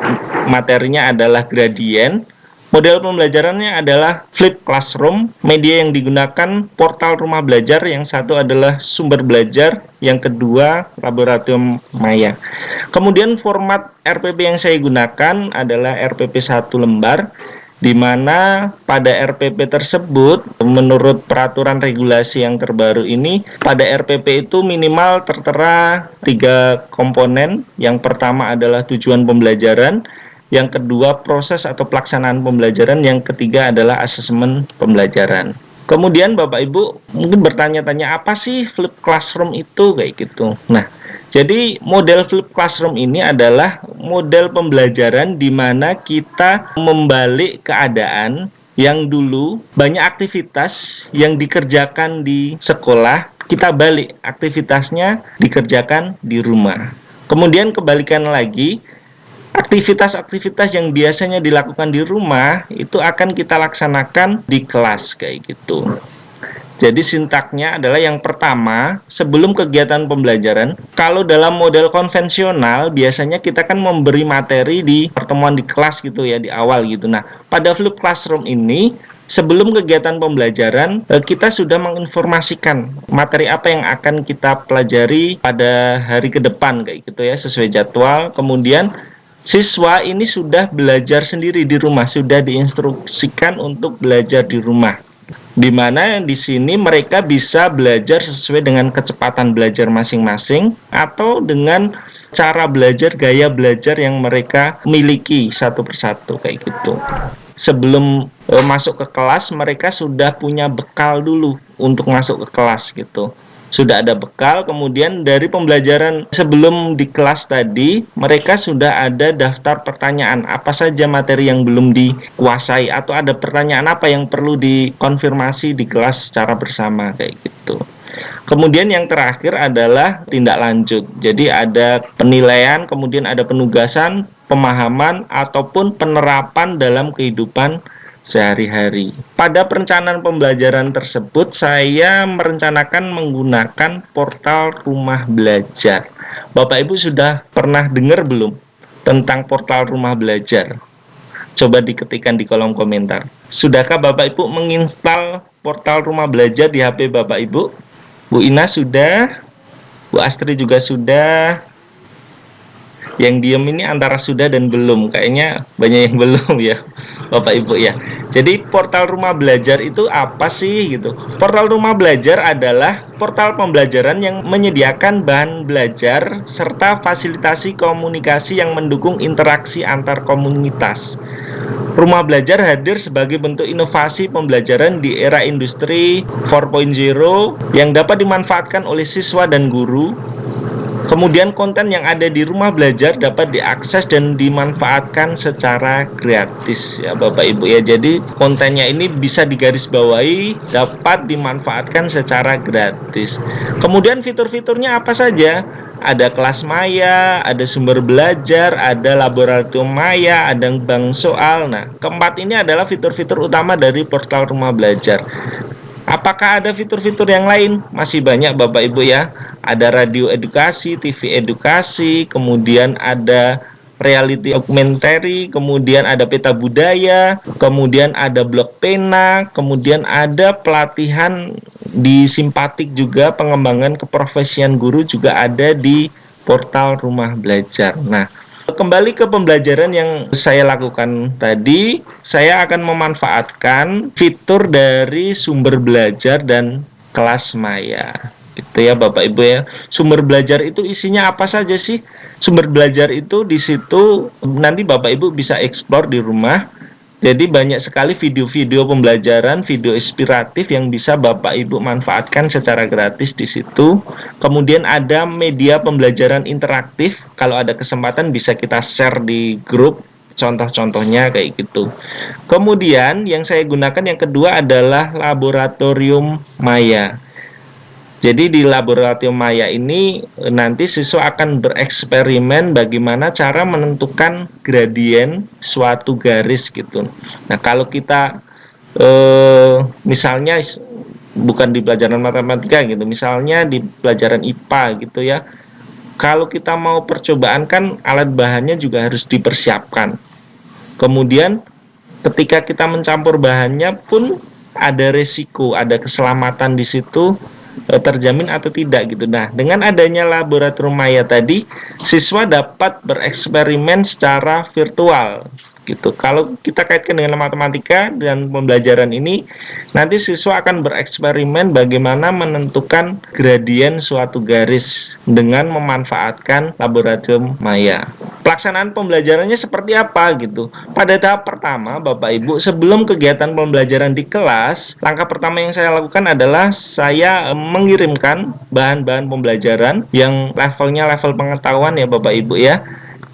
materinya adalah gradien. Model pembelajarannya adalah Flip Classroom, media yang digunakan portal rumah belajar, yang satu adalah sumber belajar, yang kedua laboratorium maya. Kemudian format RPP yang saya gunakan adalah RPP 1 lembar, di mana pada RPP tersebut menurut peraturan regulasi yang terbaru ini, pada RPP itu minimal tertera 3 komponen. Yang pertama adalah tujuan pembelajaran, yang kedua proses atau pelaksanaan pembelajaran, yang ketiga adalah asesmen pembelajaran. Kemudian Bapak Ibu mungkin bertanya-tanya, apa sih Flip Classroom itu kayak gitu. Nah, jadi model Flip Classroom ini adalah model pembelajaran di mana kita membalik keadaan yang dulu banyak aktivitas yang dikerjakan di sekolah, kita balik aktivitasnya dikerjakan di rumah. Kemudian kebalikan lagi, aktivitas-aktivitas yang biasanya dilakukan di rumah itu akan kita laksanakan di kelas kayak gitu. Jadi sintaknya adalah yang pertama, sebelum kegiatan pembelajaran, kalau dalam model konvensional biasanya kita kan memberi materi di pertemuan di kelas gitu ya, di awal gitu. Nah, pada Flip Classroom ini sebelum kegiatan pembelajaran kita sudah menginformasikan materi apa yang akan kita pelajari pada hari ke depan kayak gitu ya, sesuai jadwal. Kemudian siswa ini sudah belajar sendiri di rumah, sudah diinstruksikan untuk belajar di rumah. Di mana di sini mereka bisa belajar sesuai dengan kecepatan belajar masing-masing atau dengan cara belajar, gaya belajar yang mereka miliki satu persatu kayak gitu. Sebelum masuk ke kelas, mereka sudah punya bekal dulu untuk masuk ke kelas gitu. Sudah ada bekal, kemudian dari pembelajaran sebelum di kelas tadi, mereka sudah ada daftar pertanyaan, apa saja materi yang belum dikuasai, atau ada pertanyaan apa yang perlu dikonfirmasi di kelas secara bersama, kayak gitu. Kemudian yang terakhir adalah tindak lanjut, jadi ada penilaian, kemudian ada penugasan, pemahaman, ataupun penerapan dalam kehidupan sehari-hari. Pada perencanaan pembelajaran tersebut, saya merencanakan menggunakan portal rumah belajar. Bapak Ibu sudah pernah dengar belum tentang portal rumah belajar? Coba diketikkan di kolom komentar. Sudahkah Bapak Ibu menginstal portal rumah belajar di HP Bapak Ibu? Bu Ina sudah, Bu Astri juga sudah. Yang diem ini antara sudah dan belum, kayaknya banyak yang belum ya Bapak Ibu ya. Jadi portal rumah belajar itu apa sih gitu? Portal rumah belajar adalah portal pembelajaran yang menyediakan bahan belajar serta fasilitasi komunikasi yang mendukung interaksi antar komunitas. Rumah belajar hadir sebagai bentuk inovasi pembelajaran di era industri 4.0 yang dapat dimanfaatkan oleh siswa dan guru. Kemudian konten yang ada di rumah belajar dapat diakses dan dimanfaatkan secara gratis ya Bapak Ibu ya. Jadi kontennya ini bisa digarisbawahi dapat dimanfaatkan secara gratis. Kemudian fitur-fiturnya apa saja? Ada kelas maya, ada sumber belajar, ada laboratorium maya, ada bank soal. Nah, keempat ini adalah fitur-fitur utama dari portal rumah belajar. Apakah ada fitur-fitur yang lain? Masih banyak Bapak Ibu ya. Ada radio edukasi, TV edukasi, kemudian ada reality documentary, kemudian ada peta budaya, kemudian ada blog pena, kemudian ada pelatihan di simpatik juga, pengembangan keprofesian guru juga ada di portal rumah belajar. Nah, kembali ke pembelajaran yang saya lakukan tadi, saya akan memanfaatkan fitur dari sumber belajar dan kelas maya. Gitu ya Bapak Ibu ya. Sumber belajar itu isinya apa saja sih? Sumber belajar itu di situ nanti Bapak Ibu bisa explore di rumah. Jadi banyak sekali video-video pembelajaran, video inspiratif yang bisa Bapak Ibu manfaatkan secara gratis di situ. Kemudian ada media pembelajaran interaktif. Kalau ada kesempatan bisa kita share di grup contoh-contohnya kayak gitu. Kemudian yang saya gunakan yang kedua adalah laboratorium maya. Jadi di laboratorium maya ini nanti siswa akan bereksperimen bagaimana cara menentukan gradien suatu garis gitu. Nah kalau kita misalnya bukan di pelajaran matematika gitu, misalnya di pelajaran IPA gitu ya. Kalau kita mau percobaan kan alat bahannya juga harus dipersiapkan. Kemudian ketika kita mencampur bahannya pun ada resiko, ada keselamatan di situ, terjamin atau tidak gitu. Nah, dengan adanya laboratorium maya tadi, siswa dapat bereksperimen secara virtual gitu. Kalau kita kaitkan dengan matematika dan pembelajaran ini, nanti siswa akan bereksperimen bagaimana menentukan gradien suatu garis dengan memanfaatkan laboratorium maya. Pelaksanaan pembelajarannya seperti apa gitu. Pada tahap pertama, Bapak Ibu, sebelum kegiatan pembelajaran di kelas, langkah pertama yang saya lakukan adalah saya mengirimkan bahan-bahan pembelajaran yang levelnya level pengetahuan ya Bapak Ibu ya.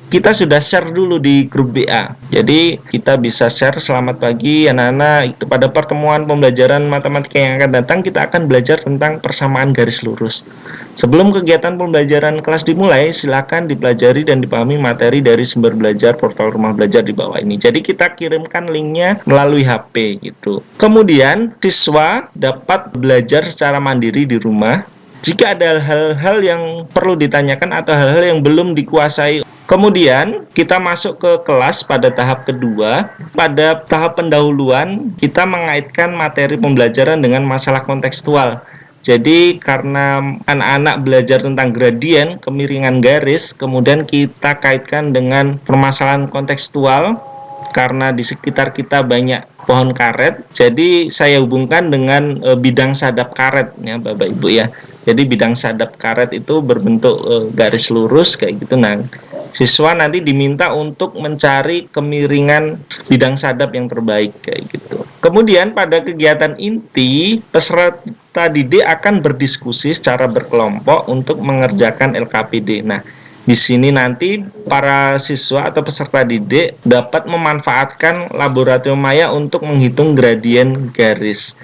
Kita sudah share dulu di grup BA. Jadi kita bisa share, selamat pagi anak-anak, pada pertemuan pembelajaran matematika yang akan datang kita akan belajar tentang persamaan garis lurus. Sebelum kegiatan pembelajaran kelas dimulai, silakan dipelajari dan dipahami materi dari sumber belajar portal rumah belajar di bawah ini. Jadi kita kirimkan linknya melalui HP gitu. Kemudian siswa dapat belajar secara mandiri di rumah. Jika ada hal-hal yang perlu ditanyakan atau hal-hal yang belum dikuasai, kemudian kita masuk ke kelas pada tahap kedua. Pada tahap pendahuluan, kita mengaitkan materi pembelajaran dengan masalah kontekstual. Jadi karena anak-anak belajar tentang gradien, kemiringan garis, kemudian kita kaitkan dengan permasalahan kontekstual. Karena di sekitar kita banyak pohon karet, jadi saya hubungkan dengan bidang sadap karet ya Bapak Ibu ya. Jadi bidang sadap karet itu berbentuk garis lurus kayak gitu. Nah, siswa nanti diminta untuk mencari kemiringan bidang sadap yang terbaik kayak gitu. Kemudian pada kegiatan inti, peserta didik akan berdiskusi secara berkelompok untuk mengerjakan LKPD. Nah, di sini nanti para siswa atau peserta didik dapat memanfaatkan laboratorium maya untuk menghitung gradien garis.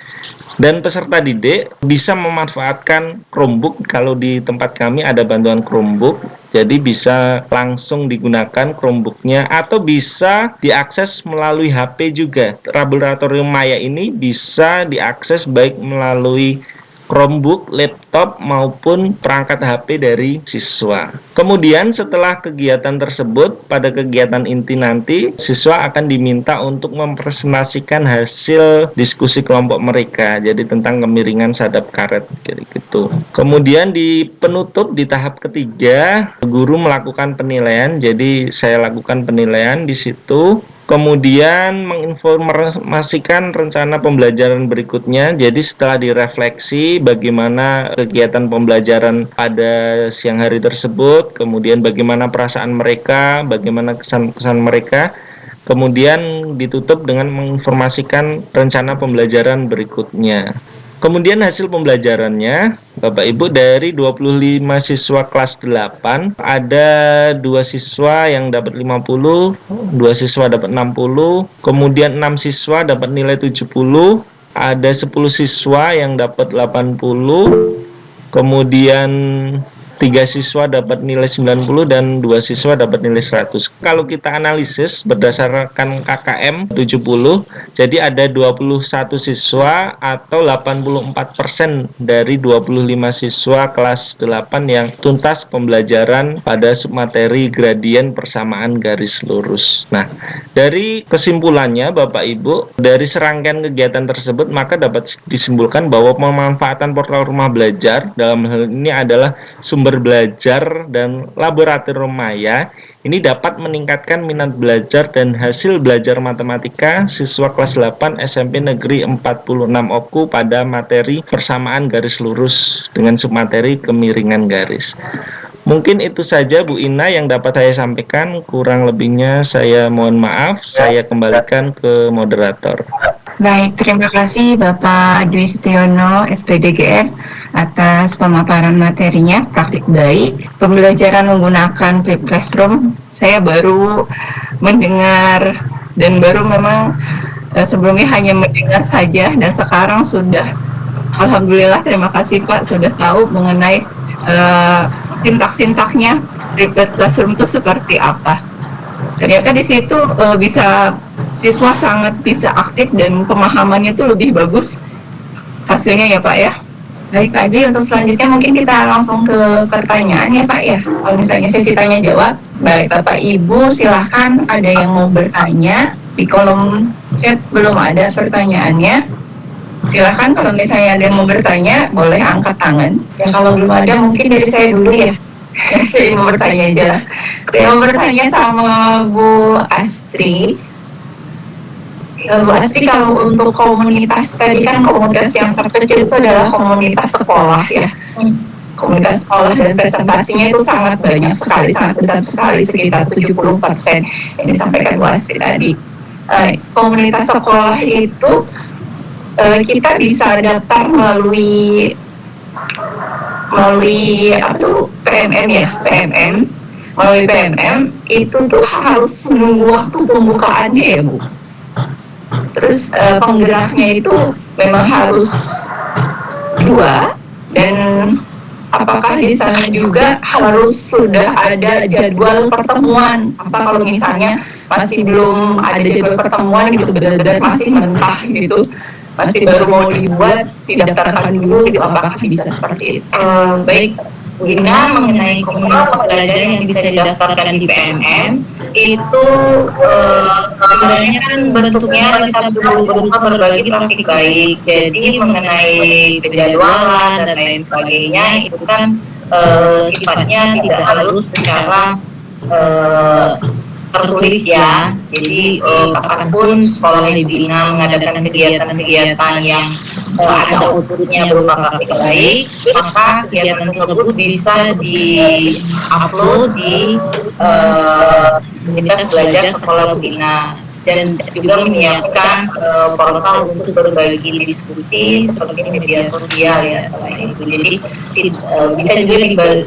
Dan peserta didik bisa memanfaatkan Chromebook. Kalau di tempat kami ada bantuan Chromebook, jadi bisa langsung digunakan Chromebooknya atau bisa diakses melalui HP juga. Laboratorium maya ini bisa diakses baik melalui Chromebook, laptop, maupun perangkat HP dari siswa. Kemudian setelah kegiatan tersebut, pada kegiatan inti nanti, siswa akan diminta untuk mempresentasikan hasil diskusi kelompok mereka, jadi tentang kemiringan sadap karet, gitu. Kemudian di penutup di tahap ketiga, guru melakukan penilaian, jadi saya lakukan penilaian di situ. Kemudian menginformasikan rencana pembelajaran berikutnya. Jadi setelah direfleksi bagaimana kegiatan pembelajaran pada siang hari tersebut, kemudian bagaimana perasaan mereka, bagaimana kesan-kesan mereka, kemudian ditutup dengan menginformasikan rencana pembelajaran berikutnya. Kemudian hasil pembelajarannya, Bapak Ibu, dari 25 siswa kelas 8, ada 2 siswa yang dapat 50, 2 siswa dapat 60, kemudian 6 siswa dapat nilai 70, ada 10 siswa yang dapat 80, kemudian 3 siswa dapat nilai 90 dan 2 siswa dapat nilai 100. Kalau kita analisis berdasarkan KKM 70, jadi ada 21 siswa atau 84% dari 25 siswa kelas 8 yang tuntas pembelajaran pada submateri gradien persamaan garis lurus. Nah, dari kesimpulannya Bapak Ibu, dari serangkaian kegiatan tersebut maka dapat disimpulkan bahwa pemanfaatan portal rumah belajar dalam hal ini adalah sumber belajar dan laboratorium maya ini dapat meningkatkan minat belajar dan hasil belajar matematika siswa kelas 8 SMP Negeri 46 OKU pada materi persamaan garis lurus dengan submateri kemiringan garis. Mungkin itu saja Bu Ina yang dapat saya sampaikan, kurang lebihnya saya mohon maaf, saya kembalikan ke moderator. Baik, terima kasih Bapak Dwi Setiono, SPDGR, atas pemaparan materinya, praktik baik. Pembelajaran menggunakan Flip Classroom, saya baru mendengar dan baru memang sebelumnya hanya mendengar saja dan sekarang sudah, alhamdulillah, terima kasih Pak, sudah tahu mengenai sintak-sintaknya Flip Classroom itu seperti apa. Ternyata di situ bisa siswa sangat bisa aktif dan pemahamannya itu lebih bagus hasilnya ya Pak ya. Baik Pak Dwi, untuk selanjutnya mungkin kita langsung ke pertanyaan ya Pak ya. Kalau misalnya sesi tanya jawab, baik Bapak Ibu silahkan, ada yang mau bertanya di kolom chat belum ada pertanyaannya. Silahkan kalau misalnya ada yang mau bertanya boleh angkat tangan. Ya kalau belum ada mungkin dari saya dulu ya. Saya mau bertanya aja. Saya mau bertanya sama Bu Astri. Bu Astri, kalau untuk komunitas, tadi kan komunitas yang terkecil itu adalah komunitas sekolah ya. Komunitas sekolah dan presentasinya itu sangat banyak sekali, sangat besar sekali, sekitar 70% yang disampaikan Bu Astri tadi. Komunitas sekolah itu kita bisa daftar melalui PMM ya, melalui PMM itu tuh harus menunggu waktu pembukaannya ya Bu. Terus penggeraknya itu memang harus 2, dan apakah di sana juga harus sudah ada jadwal pertemuan? Apa kalau misalnya masih belum ada jadwal pertemuan gitu, benar-benar masih mentah gitu, masih baru mau dibuat, didaftarkan dulu gitu, apakah bisa seperti itu? Baik, Bu Ina, mengenai komunitas pembelajaran yang bisa didaftarkan di PMM itu sebenarnya kan bentuknya bisa berupa berbagi praktik baik. Jadi mengenai penjadwalan dan lain sebagainya itu kan sifatnya tidak harus secara tertulis ya. Jadi kapanpun sekolah Ibu Ina mengadakan kegiatan-kegiatan yang ada outputnya berupa praktik baik, maka kegiatan tersebut bisa di-upload di komunitas belajar sekolah Bu Ina, dan juga menyiapkan portal untuk berbagi diskusi seperti media sosial ya selain itu. Jadi bisa juga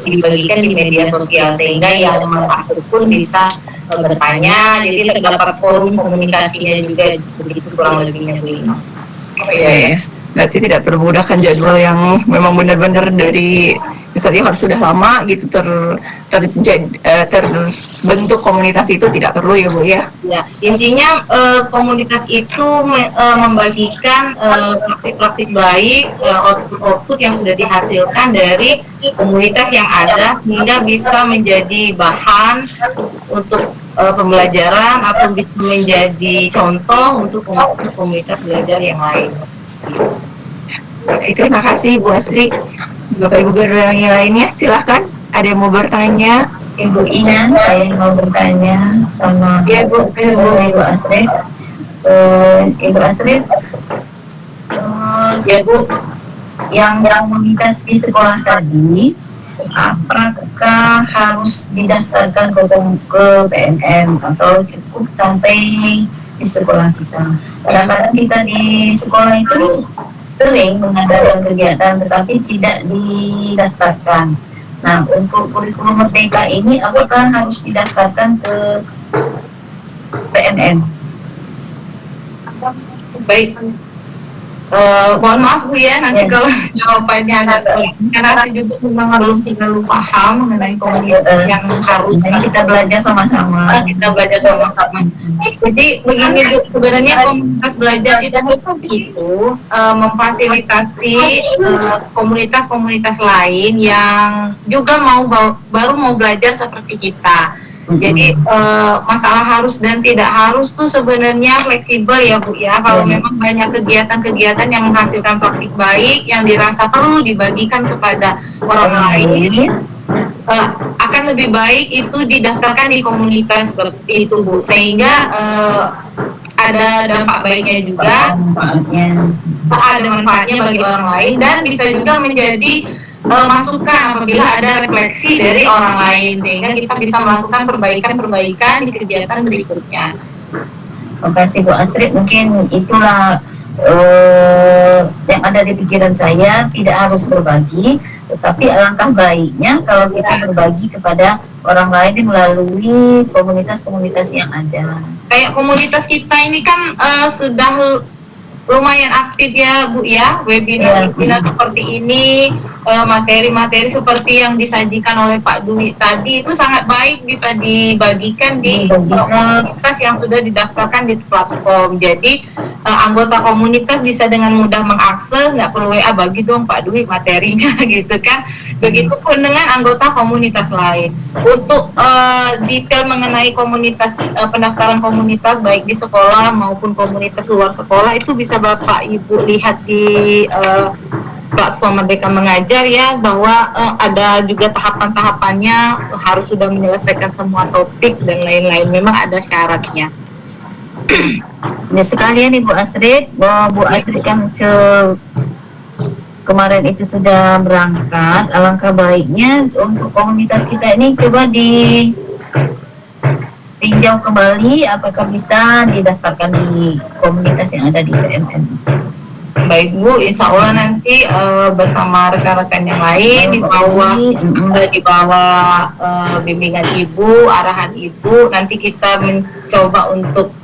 dibagikan di media sosial sehingga yang mengakses pun bisa bertanya. Jadi terdapat forum komunikasinya juga, begitu kurang lebihnya Bu Ina. Oh iya ya. Berarti tidak perbudakan jadwal yang memang benar-benar dari misalnya harus sudah lama gitu bentuk komunitas itu tidak perlu ya Bu ya. Ya, intinya komunitas itu membagikan praktik-praktik baik, output-output yang sudah dihasilkan dari komunitas yang ada sehingga bisa menjadi bahan untuk pembelajaran atau bisa menjadi contoh untuk komunitas-komunitas belajar yang lain. Terima kasih Bu Asri. Bapak Ibu guru yang lainnya silahkan. Ada yang mau bertanya? Ibu Ina, saya mau bertanya sama Ya Bu, Ibu Astrid. Ibu Astrid, ya Bu. yang komunitas di sekolah tadi, apakah harus didaftarkan ke PNM atau cukup sampai di sekolah kita? Kadang-kadang kita di sekolah itu sering mengadakan kegiatan tetapi tidak didaftarkan. Nah, untuk kurikulum merdeka ini apakah harus didaftarkan ke PNM? Baik. Mohon maaf Bu ya, nanti kalau jawabannya agak karena saya juga memang belum terlalu paham mengenai komunitas yang harus kita belajar sama-sama. Jadi begini Bu, sebenarnya komunitas belajar itu memfasilitasi komunitas-komunitas lain yang juga baru mau belajar seperti kita. Jadi masalah harus dan tidak harus tuh sebenarnya fleksibel ya Bu ya. Kalau memang banyak kegiatan-kegiatan yang menghasilkan praktik baik yang dirasa perlu dibagikan kepada orang lain, akan lebih baik itu didaftarkan di komunitas seperti itu Bu, sehingga ada dampak baiknya juga, ada manfaatnya bagi orang lain, dan bisa juga menjadi masukan apabila ada refleksi dari orang lain, sehingga kita bisa melakukan perbaikan-perbaikan di kegiatan berikutnya. Terima kasih Bu Astrid, mungkin itulah yang ada di pikiran saya, tidak harus berbagi, tetapi alangkah baiknya kalau kita berbagi kepada orang lain melalui komunitas-komunitas yang ada. Kayak komunitas kita ini kan sudah lumayan aktif ya Bu ya, webinar seperti ini, materi-materi seperti yang disajikan oleh Pak Dwi tadi itu sangat baik, bisa dibagikan di komunitas yang sudah didaftarkan di platform. Jadi anggota komunitas bisa dengan mudah mengakses, nggak perlu WA, bagi dong Pak Dwi materinya gitu kan. Begitupun dengan anggota komunitas lain. Untuk detail mengenai komunitas, pendaftaran komunitas baik di sekolah maupun komunitas luar sekolah itu bisa Bapak Ibu lihat di platform Merdeka Mengajar ya, bahwa ada juga tahapan-tahapannya, harus sudah menyelesaikan semua topik dan lain-lain, memang ada syaratnya. Ya, sekalian Ibu Astrid, Bu Astrid kan kemarin itu sudah berangkat, alangkah baiknya untuk komunitas kita ini coba tinjau kembali apakah bisa didaftarkan di komunitas yang ada di PNM. Baik Bu, insya Allah nanti bersama rekan-rekan yang lain di bawah bimbingan Ibu, arahan Ibu, nanti kita mencoba untuk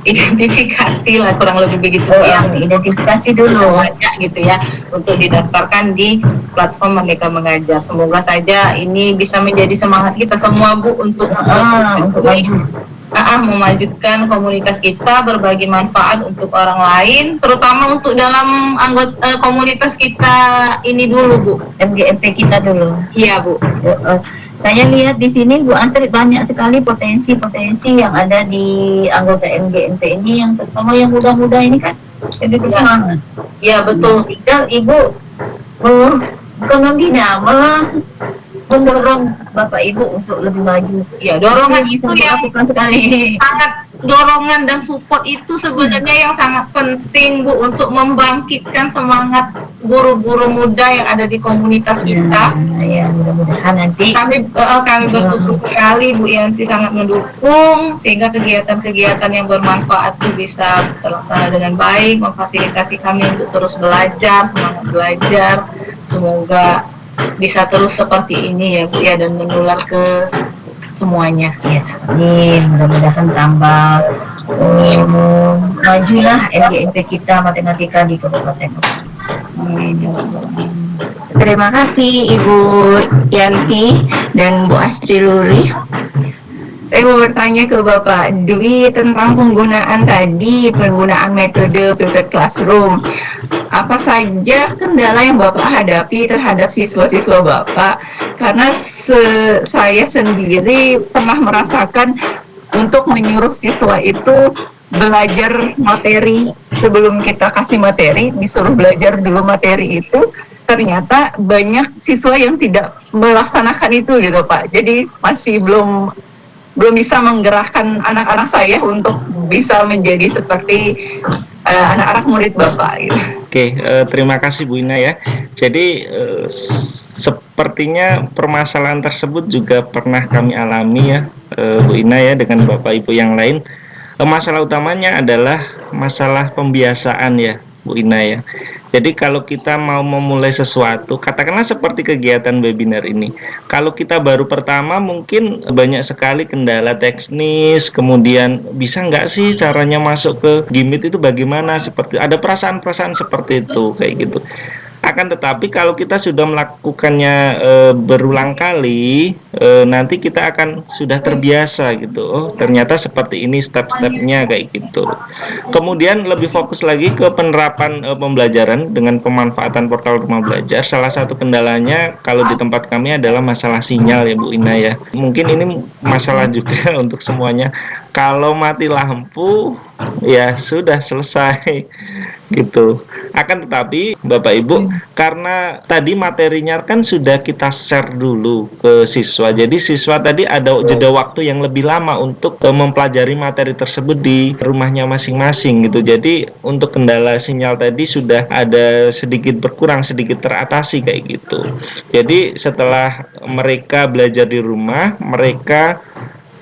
identifikasi lah, kurang lebih begitu yang identifikasi dulu banyak gitu ya, untuk didaftarkan di platform Merdeka Mengajar. Semoga saja ini bisa menjadi semangat kita semua Bu untuk memajukan komunitas kita, berbagi manfaat untuk orang lain, terutama untuk dalam anggota komunitas kita ini dulu Bu, MGMP kita dulu. Iya Bu. Saya lihat di sini Bu Astrid banyak sekali potensi-potensi yang ada di anggota MGMP ini, yang terutama yang muda-muda ini kan lebih bersemangat. Iya betul. Tinggal Ibu bukan membina, malah mendorong Bapak Ibu untuk lebih maju. Ya, dorongan itu yang bukan sekali. Sangat dorongan dan support itu sebenarnya yang sangat penting Bu, untuk membangkitkan semangat guru-guru muda yang ada di komunitas kita. Ya, mudah-mudahan nanti kami bersyukur sekali Bu Yanti sangat mendukung sehingga kegiatan-kegiatan yang bermanfaat itu bisa terlaksana dengan baik, memfasilitasi kami untuk terus belajar, semangat belajar. Semoga bisa terus seperti ini ya Bu ya, dan menular ke semuanya. Ya, amin. Mudah-mudahan tambah majulah MGMP kita matematika di Kabupaten. Amin. Terima kasih Ibu Yanti dan Bu Astri Luri. Saya mau bertanya ke Bapak Dwi tentang penggunaan metode flipped classroom. Apa saja kendala yang Bapak hadapi terhadap siswa-siswa Bapak? Karena saya sendiri pernah merasakan untuk menyuruh siswa itu belajar materi sebelum kita kasih materi, disuruh belajar dulu materi itu, ternyata banyak siswa yang tidak melaksanakan itu gitu Pak. Jadi masih belum bisa menggerakkan anak-anak saya untuk bisa menjadi seperti anak-anak murid Bapak gitu. Oke, terima kasih Bu Ina ya. Jadi sepertinya permasalahan tersebut juga pernah kami alami ya, Bu Ina ya, dengan Bapak Ibu yang lain. Masalah utamanya adalah masalah pembiasaan ya, Bu Ina ya. Jadi kalau kita mau memulai sesuatu, katakanlah seperti kegiatan webinar ini, kalau kita baru pertama mungkin banyak sekali kendala teknis, kemudian bisa nggak sih caranya masuk ke Gimit itu bagaimana, seperti ada perasaan-perasaan seperti itu kayak gitu. Akan tetapi kalau kita sudah melakukannya berulang kali, nanti kita akan sudah terbiasa gitu. Oh, ternyata seperti ini step-stepnya kayak gitu. Kemudian lebih fokus lagi ke penerapan pembelajaran dengan pemanfaatan portal rumah belajar. Salah satu kendalanya kalau di tempat kami adalah masalah sinyal ya Bu Ina ya. Mungkin ini masalah juga untuk semuanya. Kalau mati lampu ya sudah selesai gitu. Akan tetapi Bapak Ibu, karena tadi materinya kan sudah kita share dulu ke siswa, jadi siswa tadi ada jeda waktu yang lebih lama untuk mempelajari materi tersebut di rumahnya masing-masing gitu. Jadi untuk kendala sinyal tadi sudah ada sedikit berkurang, sedikit teratasi kayak gitu. Jadi setelah mereka belajar di rumah, mereka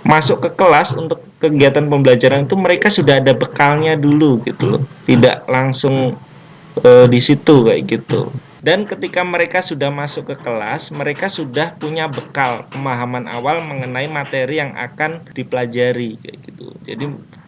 masuk ke kelas untuk kegiatan pembelajaran itu mereka sudah ada bekalnya dulu gitu loh, tidak langsung di situ kayak gitu. Dan ketika mereka sudah masuk ke kelas, mereka sudah punya bekal pemahaman awal mengenai materi yang akan dipelajari kayak gitu. Jadi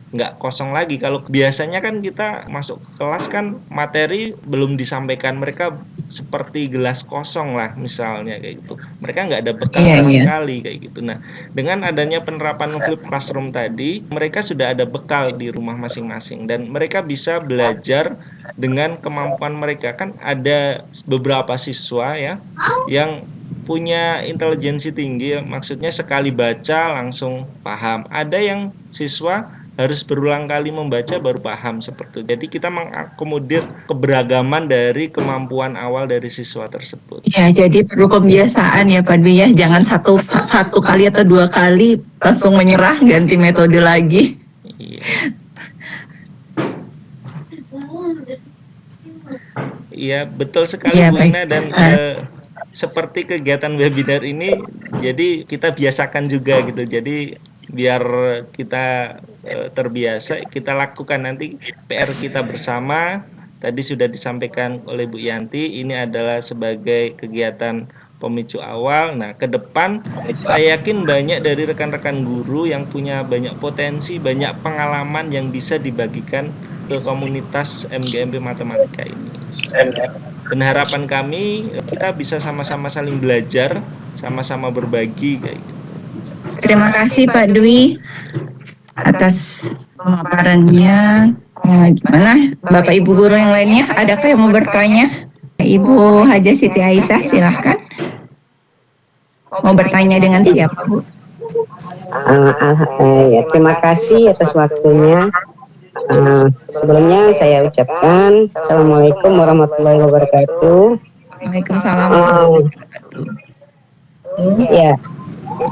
nggak kosong lagi. Kalau biasanya kan kita masuk ke kelas kan materi belum disampaikan, mereka seperti gelas kosong lah misalnya kayak gitu. Mereka nggak ada bekal sama sekali kayak gitu. Nah, dengan adanya penerapan flip classroom tadi, mereka sudah ada bekal di rumah masing-masing dan mereka bisa belajar dengan kemampuan mereka. Kan ada beberapa siswa ya yang punya intelijensi tinggi, maksudnya sekali baca langsung paham. Ada yang siswa harus berulang kali membaca baru paham seperti itu. Jadi kita mengakomodir keberagaman dari kemampuan awal dari siswa tersebut. Ya, jadi perlu pembiasaan ya Pak Dwi ya. Jangan satu kali atau dua kali langsung menyerah, ganti metode lagi. Iya. Iya, betul sekali Bu Ina, dan seperti kegiatan webinar ini, jadi kita biasakan juga gitu. Jadi biar kita terbiasa, kita lakukan nanti PR kita bersama. Tadi sudah disampaikan oleh Bu Yanti, ini adalah sebagai kegiatan pemicu awal. Nah, ke depan saya yakin banyak dari rekan-rekan guru yang punya banyak potensi, banyak pengalaman yang bisa dibagikan ke komunitas MGMP Matematika ini. Dan harapan kami kita bisa sama-sama saling belajar, sama-sama berbagi kayak gitu. Terima kasih Pak Dwi atas pemaparannya. Gimana Bapak Ibu guru yang lainnya? Adakah yang mau bertanya? Ibu Haja Siti Aisyah silahkan. Mau bertanya dengan siapa Bu? Ya, terima kasih atas waktunya. Sebelumnya saya ucapkan Assalamualaikum warahmatullahi wabarakatuh. Waalaikumsalam. Ya,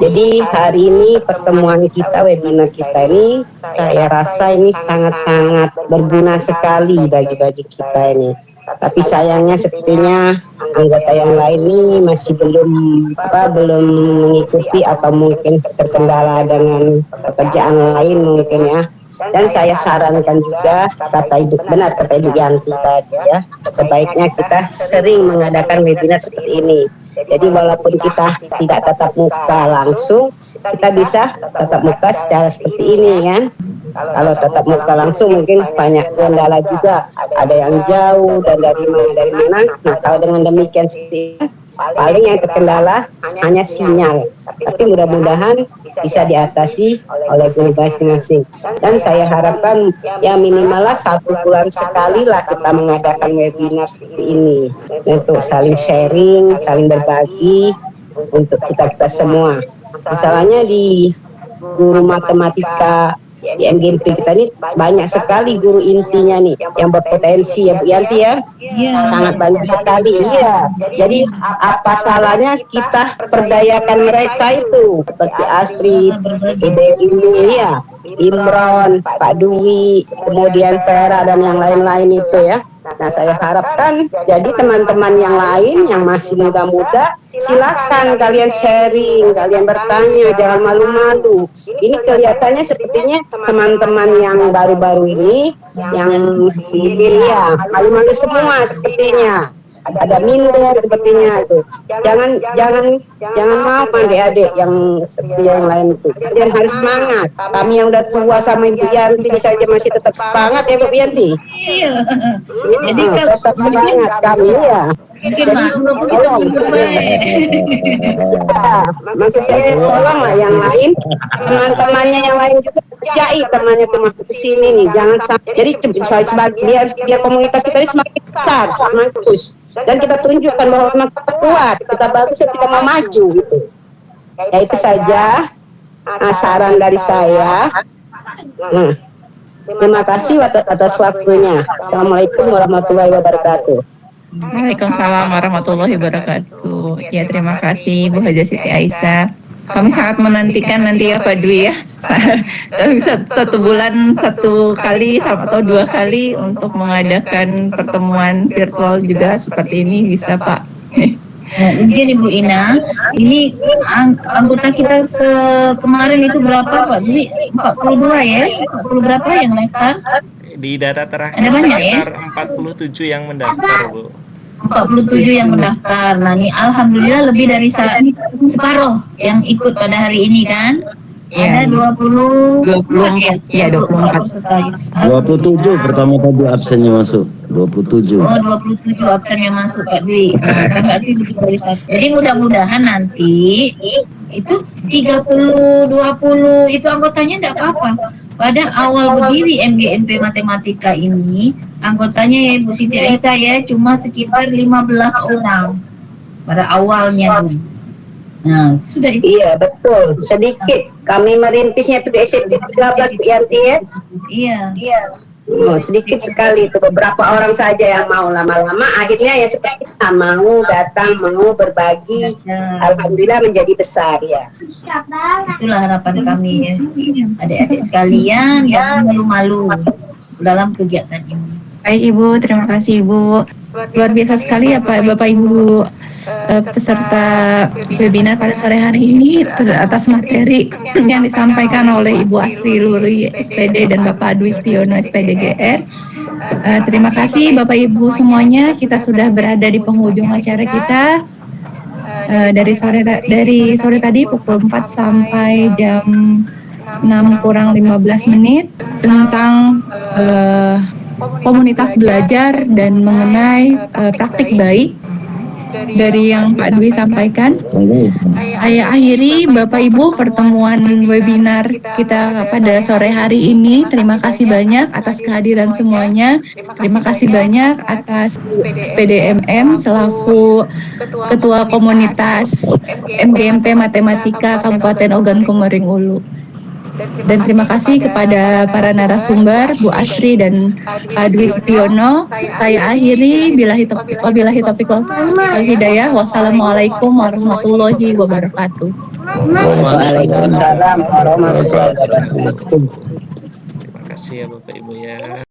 jadi hari ini pertemuan kita, webinar kita ini, saya rasa ini sangat-sangat berguna sekali bagi kita ini. Tapi sayangnya sepertinya anggota yang lain ini masih belum mengikuti atau mungkin terkendala dengan pekerjaan lain mungkin ya. Dan saya sarankan juga, kata Ibu Yanti tadi ya, sebaiknya kita sering mengadakan webinar seperti ini. Jadi walaupun kita tidak tatap muka langsung, kita bisa tatap muka secara seperti ini kan. Kalau tatap muka langsung mungkin banyak kendala juga, ada yang jauh dan dari mana. Nah, kalau dengan demikian seperti itu, paling yang terkendala hanya sinyal. Tapi mudah-mudahan bisa diatasi oleh guru masing-masing. Dan saya harapkan ya minimal 1 bulan sekali lah kita mengadakan webinar seperti ini untuk saling sharing, saling berbagi untuk kita semua. Masalahnya di guru matematika di MGMP kita ini banyak sekali guru intinya nih yang berpotensi ya Bu Yanti ya. Sangat banyak sekali. Iya. Jadi apa salahnya kita perdayakan mereka itu seperti Astrid, Ide ini ya, Imron, Pak Dwi, kemudian Vera dan yang lain-lain itu ya. Nah, saya harapkan jadi teman-teman yang lain yang masih muda-muda, silakan kalian sharing, kalian bertanya, jangan malu-malu. Ini kelihatannya sepertinya teman-teman yang baru-baru ini yang mungkin ya malu-malu semua sepertinya. Ada minder sepertinya itu. Jangan mau adik-adik yang seperti yang lain itu. Kalian harus semangat. Kami yang udah tua sama Ibu Yanti saja masih tetap semangat ya Bu Yanti. Iya. Jadi tetap semangat kami ya. Mungkin Tolong, maksud saya tolonglah yang lain, teman-temannya yang lain juga kerjai temannya tuh masuk ke sini nih, jangan sampai. Jadi biar komunitas kita ini semakin besar, semakin bagus, dan kita tunjukkan bahwa memang kita kuat, kita bagus, dan kita mau maju gitu. Ya itu saja saran dari saya. Nah, terima kasih atas waktunya. Assalamualaikum warahmatullahi wabarakatuh. Waalaikumsalam warahmatullahi wabarakatuh. Ya, terima kasih Bu Haja Siti Aisyah. Kami sangat menantikan nanti ya Pak Dwi ya. Bisa 1 bulan 1 kali atau 2 kali untuk mengadakan pertemuan virtual juga seperti ini bisa Pak. Izin Ibu Ina, ini anggota kita kemarin itu berapa Pak? Jadi 42 ya? 40 berapa yang daftar? Di data terakhir Ada banyak, sekitar 47 yang mendaftar, Bu. 47 yang mendaftar. Nah, ini alhamdulillah lebih dari separuh yang ikut pada hari ini kan? Ada 24 ya, 24 peserta. 27 pertama tadi absennya masuk. 27. Oh, 27 absen yang masuk Pak Dwi. Nah, berarti lebih dari 1. Jadi mudah-mudahan nanti itu 30 20 itu anggotanya enggak apa-apa. Pada awal berdiri MGMP Matematika ini, anggotanya ya Bu Siti Aisyah ya cuma sekitar 15 orang pada awalnya. Nah, sudah itu. Iya, betul. Sedikit. Kami merintisnya itu di SMP 13 Bu Yanti ya. Iya. Oh, sedikit sekali itu, beberapa orang saja yang mau. Lama-lama akhirnya ya seperti kita mau datang, mau berbagi. Alhamdulillah menjadi besar ya. Itulah harapan kami ya. Adik-adik sekalian yang malu-malu dalam kegiatan ini. Baik Ibu, terima kasih Ibu. Luar biasa sekali ya Pak, Bapak Ibu peserta webinar pada sore hari ini atas materi yang disampaikan oleh Ibu Asri Luri SPD dan Bapak Dwi Stiono SPD GR. Terima kasih Bapak Ibu semuanya, kita sudah berada di penghujung acara kita. Dari sore tadi pukul 4 sampai jam 6 kurang 15 menit tentang komunitas belajar dan mengenai praktik baik dari yang Pak Dwi sampaikan. Saya akhiri Bapak Ibu pertemuan webinar kita pada sore hari ini. Terima kasih banyak atas kehadiran semuanya. Terima kasih banyak atas SPDMM selaku Ketua Komunitas MGMP Matematika Kabupaten Ogan Komering Ulu. Dan terima kasih kepada para narasumber Bu Asri dan Pak Dwi Stiono. Saya akhiri wabillahi taufiq wal hidayah. Wassalamualaikum warahmatullahi wabarakatuh. Waalaikumsalam warahmatullahi wabarakatuh. Terima kasih ya Bapak Ibu ya.